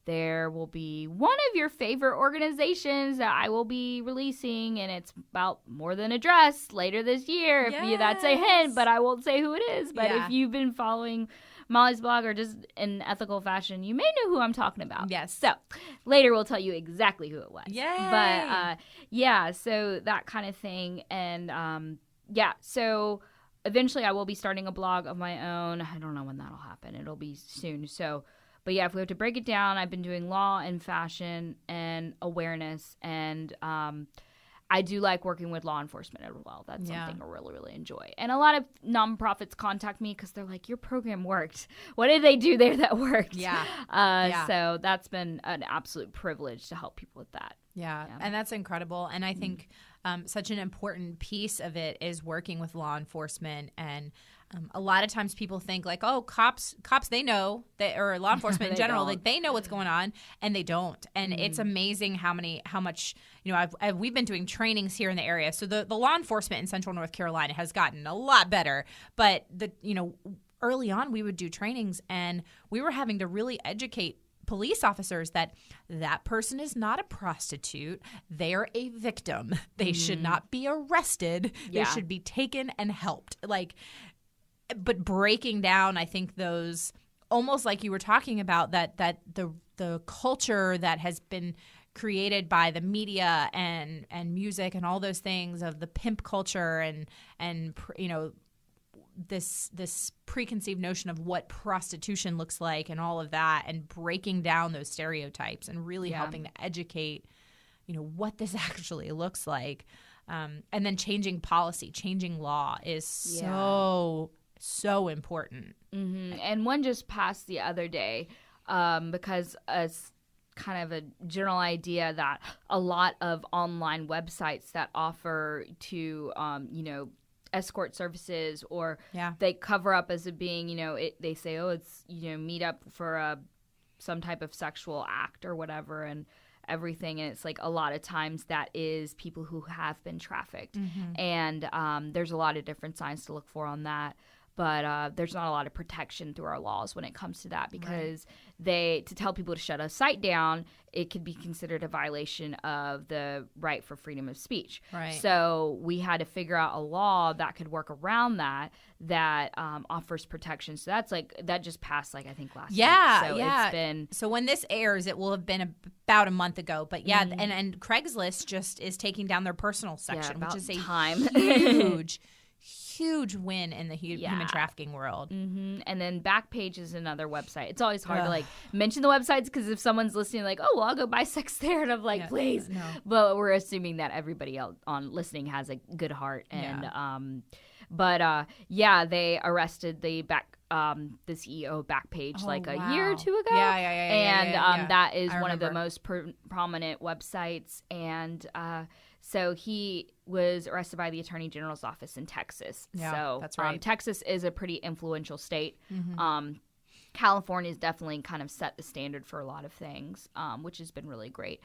There will be one of your favorite organizations that I will be releasing, and it's about more than a dress later this year. If that's a hint, but I won't say who it is. But if you've been following Molly's blog or just in ethical fashion, you may know who I'm talking about.
Yes.
So later we'll tell you exactly who it was.
Yay.
But so that kind of thing. And so eventually I will be starting a blog of my own. I don't know when that'll happen. It'll be soon. But yeah, if we have to break it down, I've been doing law and fashion and awareness, and I do like working with law enforcement as well. That's something I really, really enjoy. And a lot of nonprofits contact me because they're like, your program worked. What did they do there that worked? So that's been an absolute privilege to help people with that.
Yeah. And that's incredible. And I think such an important piece of it is working with law enforcement. And a lot of times people think like, oh, cops, they know that, or law enforcement in general, like they know what's going on, and they don't. And it's amazing how much, we've been doing trainings here in the area. So the law enforcement in Central North Carolina has gotten a lot better. But early on we would do trainings, and we were having to really educate police officers that person is not a prostitute. They're a victim. They should not be arrested. They should be taken and helped. But breaking down, I think those, almost like you were talking about, that the culture that has been created by the media and music and all those things of the pimp culture and this preconceived notion of what prostitution looks like and all of that, and breaking down those stereotypes and really helping to educate what this actually looks like, and then changing policy, changing law is so important.
And one just passed the other day because it's kind of a general idea that a lot of online websites that offer to escort services, or they cover up as it being, they say, oh, it's, meet up for some type of sexual act or whatever, and everything. And it's like a lot of times that is people who have been trafficked. And there's a lot of different signs to look for on that. But there's not a lot of protection through our laws when it comes to that, because to tell people to shut a site down, it could be considered a violation of the right for freedom of speech. Right. So we had to figure out a law that could work around that offers protection. So that just passed, I think last week. So it's been,
so when this airs, it will have been about a month ago. But and Craigslist just is taking down their personal section, which is a huge win in the human trafficking world.
And then Backpage is another website. It's always hard to mention the websites, because if someone's listening, like, oh, well, I'll go buy sex there, and I'm like, please. No. But we're assuming that everybody else on listening has a good heart. And they arrested the the CEO of Backpage like a
wow.
year or two ago. And that is one of the most prominent websites. And so he was arrested by the Attorney General's office in Texas.
Yeah,
so
that's right.
Texas is a pretty influential state.
Mm-hmm.
California's definitely kind of set the standard for a lot of things, which has been really great.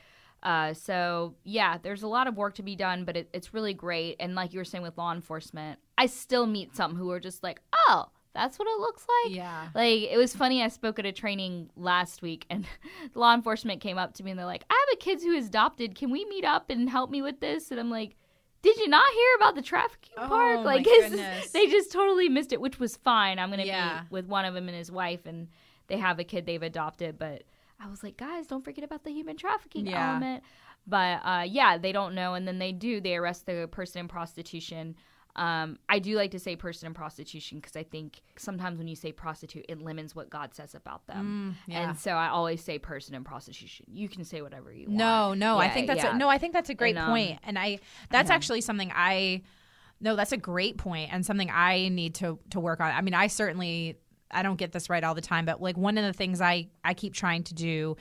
So, yeah, there's a lot of work to be done, but it's really great. And like you were saying with law enforcement, I still meet some who are just like, oh, that's what it looks like?
Yeah.
Like, it was funny. I spoke at a training last week, and law enforcement came up to me, and they're like, I have a kid who is adopted. Can we meet up and help me with this? And I'm like, did you not hear about the trafficking part? Like, they just totally missed it, which was fine. I'm going to meet with one of them and his wife, and they have a kid they've adopted. But I was like, guys, don't forget about the human trafficking element. But, they don't know. And then they arrest the person in prostitution. I do like to say person in prostitution because I think sometimes when you say prostitute, it limits what God says about them. And so I always say person in prostitution. You can say whatever you want.
I think that's a great point. And that's actually something that's a great point and something I need to work on. I mean, I don't get this right all the time, but like one of the things I keep trying to do,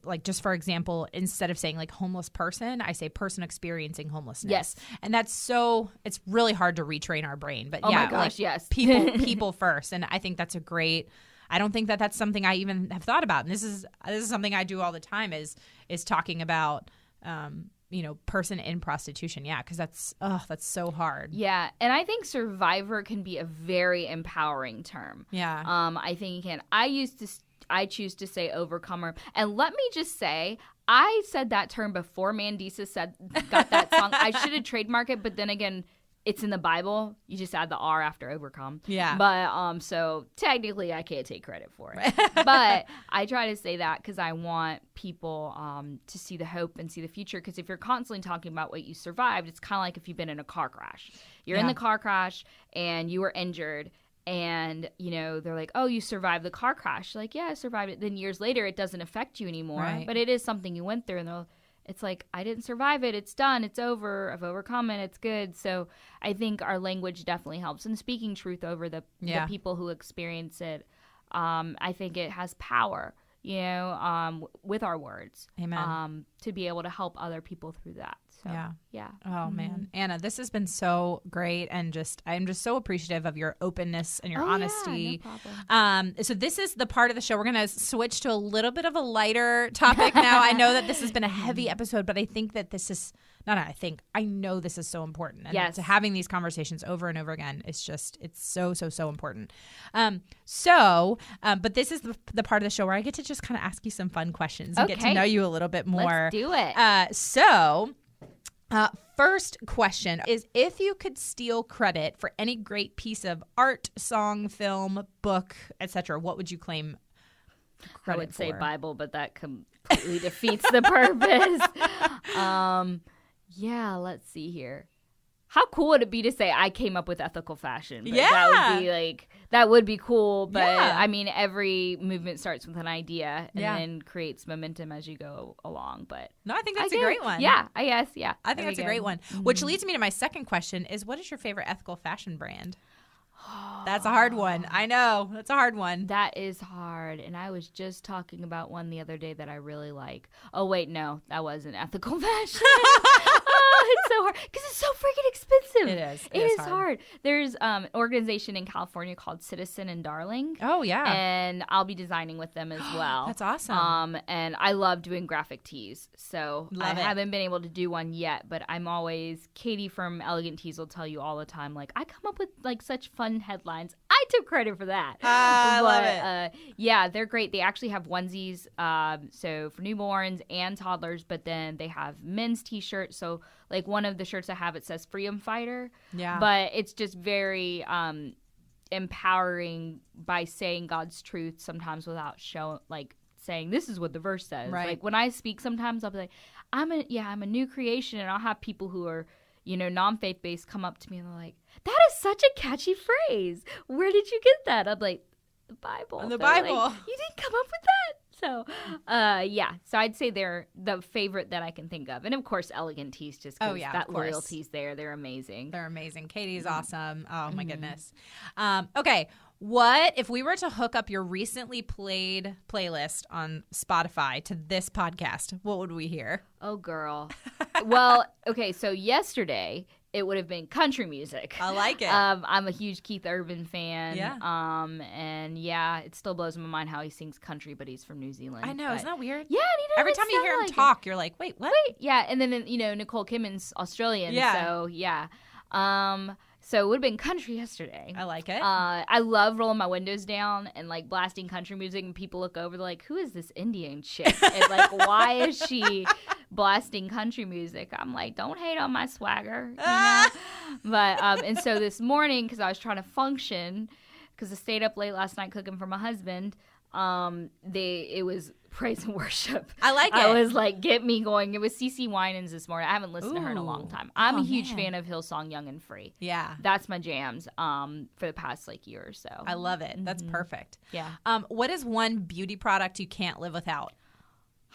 like just for example, instead of saying like homeless person, I say person experiencing homelessness.
Yes.
And it's really hard to retrain our brain, but people first. And I think that's I don't think that that's something I even have thought about. And this is something I do all the time is talking about, person in prostitution. Yeah. Cause that's so hard.
Yeah. And I think survivor can be a very empowering term.
Yeah.
I think you can. I choose to say overcomer. And let me just say, I said that term before Mandisa got that song. I should have trademarked it, but then again, it's in the Bible. You just add the R after overcome.
Yeah.
But so technically I can't take credit for it. But I try to say that because I want people to see the hope and see the future. Because if you're constantly talking about what you survived, it's kind of like if you've been in a car crash. You're in the car crash and you were injured. And, they're like, oh, you survived the car crash. You're like, yeah, I survived it. Then years later, it doesn't affect you anymore.
Right.
But it is something you went through. And it's like, I didn't survive it. It's done. It's over. I've overcome it. It's good. So I think our language definitely helps. And speaking truth over the people who experience it, I think it has power, with our words.
Amen.
To be able to help other people through that. So, yeah.
Oh, man. Anna, this has been so great. And I'm just so appreciative of your openness and your honesty.
Yeah, no problem.
So this is the part of the show. We're going to switch to a little bit of a lighter topic now. I know that this has been a heavy episode, but I think that this is I know this is so important. And to having these conversations over and over again, it's so, so, so important. But this is the part of the show where I get to just kind of ask you some fun questions and get to know you a little bit more.
Let's do it.
First question is, if you could steal credit for any great piece of art, song, film, book, etc., what would you claim credit
I would say
for?
Bible, but that completely defeats the purpose. Let's see here. How cool would it be to say I came up with ethical fashion? But that would be cool. But I mean, every movement starts with an idea and then creates momentum as you go along. But
no, I think that's a great one.
Yeah, I guess. Yeah,
I think that's a great one. Mm-hmm. Which leads me to my second question: is what is your favorite ethical fashion brand? That's a hard one. I know. That's a hard one.
That is hard. And I was just talking about one the other day that I really like. Oh, wait, no. That wasn't ethical fashion. It's so hard because it's so freaking expensive.
It is.
It is hard. There's an organization in California called Citizen and Darling.
Oh, yeah.
And I'll be designing with them as well.
That's awesome.
And I love doing graphic tees. So I haven't been able to do one yet, but I'm always, Katie from Elegant Tees will tell you all the time, like, I come up with like such fun headlines. I took credit for that.
I love it.
Yeah, they're great. They actually have onesies, so for newborns and toddlers, but then they have men's t-shirts. So like one of the shirts I have, it says Freedom Fighter.
Yeah.
But it's just very empowering by saying God's truth sometimes without saying this is what the verse says.
Right.
Like when I speak, sometimes I'll be like, I'm a new creation, and I'll have people who are, non-faith based come up to me and they're like, that is such a catchy phrase. Where did you get that? I'm like, the Bible.
The Bible.
Like, you didn't come up with that? So, so I'd say they're the favorite that I can think of. And of course, Elegant Tees, just because that loyalty's there. They're amazing.
They're amazing. Katie's awesome. Oh, my goodness. Okay. What if we were to hook up your recently played playlist on Spotify to this podcast? What would we hear?
Oh, girl. Well, okay, so yesterday it would have been country music.
I like it.
I'm a huge Keith Urban fan.
Yeah.
And yeah, it still blows my mind how he sings country, but he's from New Zealand.
I know, isn't that weird?
Yeah, and he doesn't
every time you hear him talk, you're like, wait, what?
Yeah, and then Nicole Kidman's Australian.
Yeah.
So yeah. So it would have been country yesterday.
I like it.
I love rolling my windows down and like blasting country music, and people look over, they're like, who is this Indian chick? And like, why is she blasting country music? I'm like, don't hate on my swagger. You know? But and so this morning, because I was trying to function, because I stayed up late last night cooking for my husband, it was praise and worship.
I like it.
I was like, get me going. It was CeCe Winans this morning. I haven't listened to her in a long time. I'm a huge fan of Hillsong Young and Free.
Yeah.
That's my jams for the past like year or so.
I love it. That's perfect.
Yeah.
What is one beauty product you can't live without?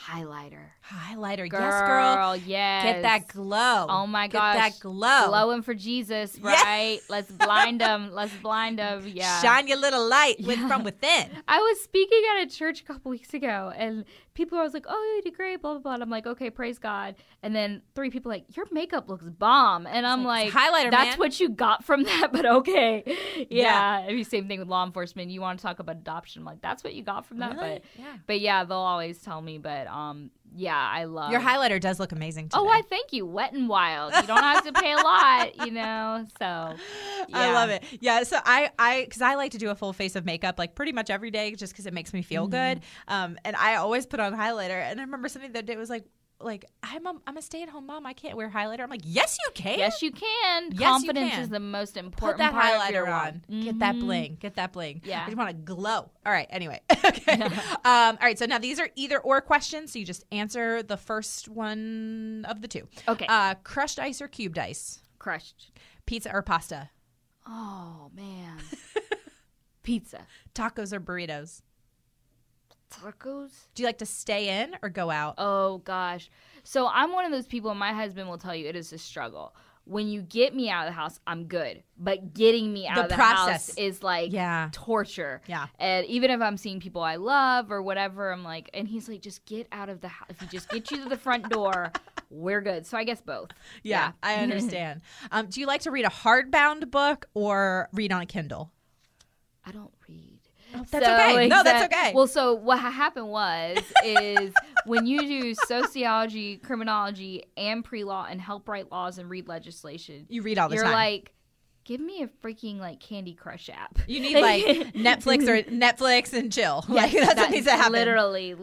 Highlighter.
Highlighter. Yes, girl.
Yes.
Get that glow.
Oh, my gosh.
Get that glow.
Glowing for Jesus, right? Yeah. Let's blind them. Let's blind them. Yeah.
Shine your little light from within.
I was speaking at a church a couple weeks ago, and people were like, oh, you did great, blah, blah, blah. And I'm like, okay, praise God. And then 3 people like, your makeup looks bomb. And I'm like,
highlighter,
that's
man.
what you got from that, but okay. Yeah. Same thing with law enforcement. You want to talk about adoption. I'm like, that's what you got from that.
Really?
But yeah, they'll always tell me. But yeah, I love
your highlighter does look amazing today.
Oh, I thank you. Wet and Wild. You don't have to pay a lot, So yeah.
I love it. Yeah. So because I like to do a full face of makeup like pretty much every day just because it makes me feel good. And I always put on highlighter. And I remember something that day was like I'm a stay-at-home mom. I can't wear highlighter. I'm like, yes, you can.
Yes, you can.
Yes,
Confidence
you can.
is the most important
Put that
part
highlighter
of your
on. Get that bling. Get that bling.
Yeah.
I just want to glow. All right. Anyway. Okay. All right. So now these are either or questions. So you just answer the first one of the two.
Okay.
Crushed ice or cubed ice?
Crushed.
Pizza or pasta?
Oh, man. Pizza.
Tacos or burritos?
Tacos?
Do you like to stay in or go out?
Oh, gosh. So I'm one of those people, and my husband will tell you it is a struggle. When you get me out of the house, I'm good. But getting me out of the house is like torture.
Yeah.
And even if I'm seeing people I love or whatever, I'm like, and he's like, just get out of the house. If he just gets you to the front door, we're good. So I guess both.
Yeah. I understand. Do you like to read a hardbound book or read on a Kindle?
I don't read.
Oh, that's okay. No, that's okay.
Well, so what happened is when you do sociology, criminology, and pre-law and help write laws and read legislation,
you read all the time.
You're like, give me a freaking like Candy Crush app.
You need like Netflix and chill.
Yes,
that's what needs to happen.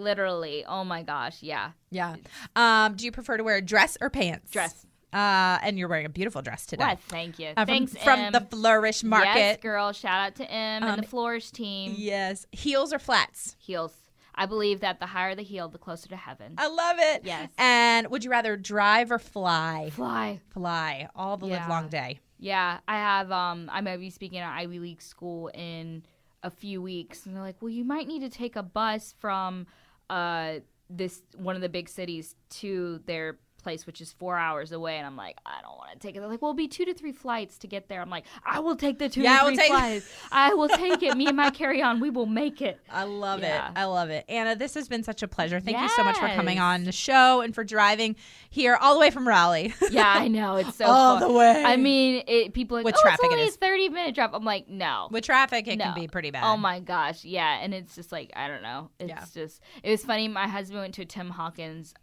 Literally. Oh my gosh, yeah.
Yeah. Do you prefer to wear a dress or pants?
Dress.
And you're wearing a beautiful dress today.
Well, thank you.
Thanks,
M.
from the Flourish Market.
Yes, girl. Shout out to M and the Flourish team.
Yes. Heels or flats?
Heels. I believe that the higher the heel, the closer to heaven.
I love it.
Yes.
And would you rather drive or fly?
Fly.
All the live long day.
Yeah. I have, I'm going to be speaking at Ivy League school in a few weeks. And they're like, well, you might need to take a bus from one of the big cities to their place, which is 4 hours away, and I'm like, I don't want to take it. They're like, well, it'll be 2 to 3 flights to get there. I'm like, I will take the 2 to 3 flights. I will take it. Me and my carry-on, we will make it.
I love it. I love it. Anna, this has been such a pleasure. Thank you so much for coming on the show and for driving here all the way from Raleigh.
Yeah, I know. It's so
all
fun.
the way.
I mean, people are like,
with
traffic, it's only a 30-minute drive. I'm like, no.
With traffic, it can be pretty bad.
Oh my gosh, yeah. And it's just like, I don't know. It's just, it was funny. My husband went to a Tim Hawkins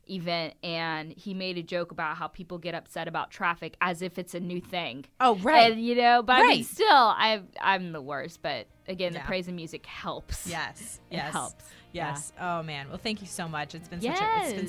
event, and he made a joke about how people get upset about traffic as if it's a new thing.
Oh, right.
And, but I mean, still, I'm the worst. But again, the praise and music helps.
Yes.
It helps.
Yes. Yeah. Oh man. Well, thank you so much. It's been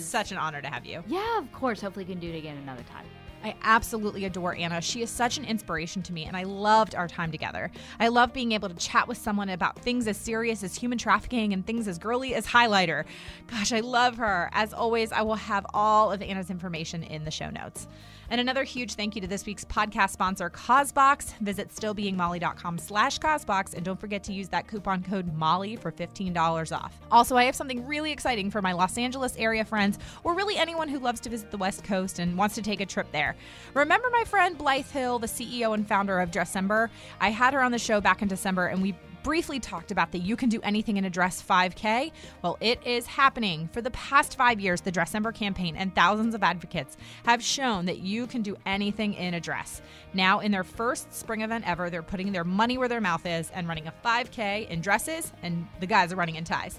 such an honor to have you.
Yeah, of course. Hopefully, we can do it again another time.
I absolutely adore Anna. She is such an inspiration to me, and I loved our time together. I love being able to chat with someone about things as serious as human trafficking and things as girly as highlighter. Gosh, I love her. As always, I will have all of Anna's information in the show notes. And another huge thank you to this week's podcast sponsor, CauseBox. Visit stillbeingmolly.com/CauseBox, and don't forget to use that coupon code MOLLY for $15 off. Also, I have something really exciting for my Los Angeles area friends, or really anyone who loves to visit the West Coast and wants to take a trip there. there. Remember my friend Blythe Hill, the CEO and founder of Dressember? I had her on the show back in December, and we briefly talked about the You Can Do Anything in a Dress 5K. Well, it is happening. For the past 5 years, the Dressember campaign and thousands of advocates have shown that you can do anything in a dress. Now, in their first spring event ever, they're putting their money where their mouth is and running a 5K in dresses, and the guys are running in ties.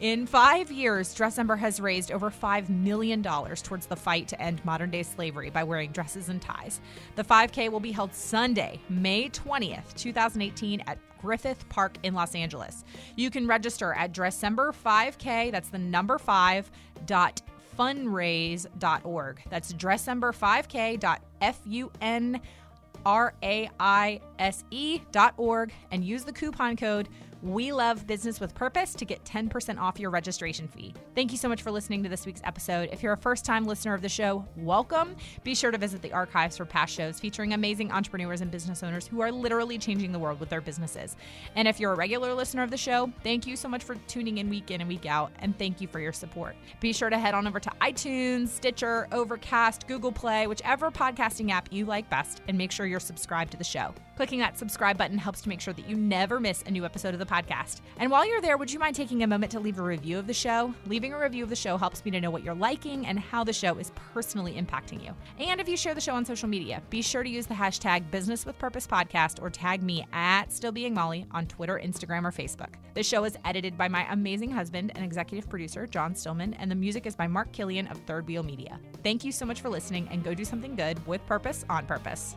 In 5 years, Dressember has raised over $5 million towards the fight to end modern-day slavery by wearing dresses and ties. The 5K will be held Sunday, May 20th, 2018 at Griffith Park in Los Angeles. You can register at Dressember5K, that's the number 5.fundraise.org. That's Dressember5K.funraise.org and use the coupon code We Love Business with Purpose to get 10% off your registration fee. Thank you so much for listening to this week's episode. If you're a first-time listener of the show, welcome. Be sure to visit the archives for past shows featuring amazing entrepreneurs and business owners who are literally changing the world with their businesses. And if you're a regular listener of the show, thank you so much for tuning in and week out, and thank you for your support. Be sure to head on over to iTunes, Stitcher, Overcast, Google Play, whichever podcasting app you like best, and make sure you're subscribed to the show. Clicking that subscribe button helps to make sure that you never miss a new episode of the podcast. And while you're there, would you mind taking a moment to leave a review of the show? Leaving a review of the show helps me to know what you're liking and how the show is personally impacting you. And if you share the show on social media, be sure to use the hashtag Business with Purpose Podcast or tag me at Still Being Molly on Twitter, Instagram, or Facebook. The show is edited by my amazing husband and executive producer, John Stillman, and the music is by Mark Killian of Third Wheel Media. Thank you so much for listening, and go do something good with purpose on purpose.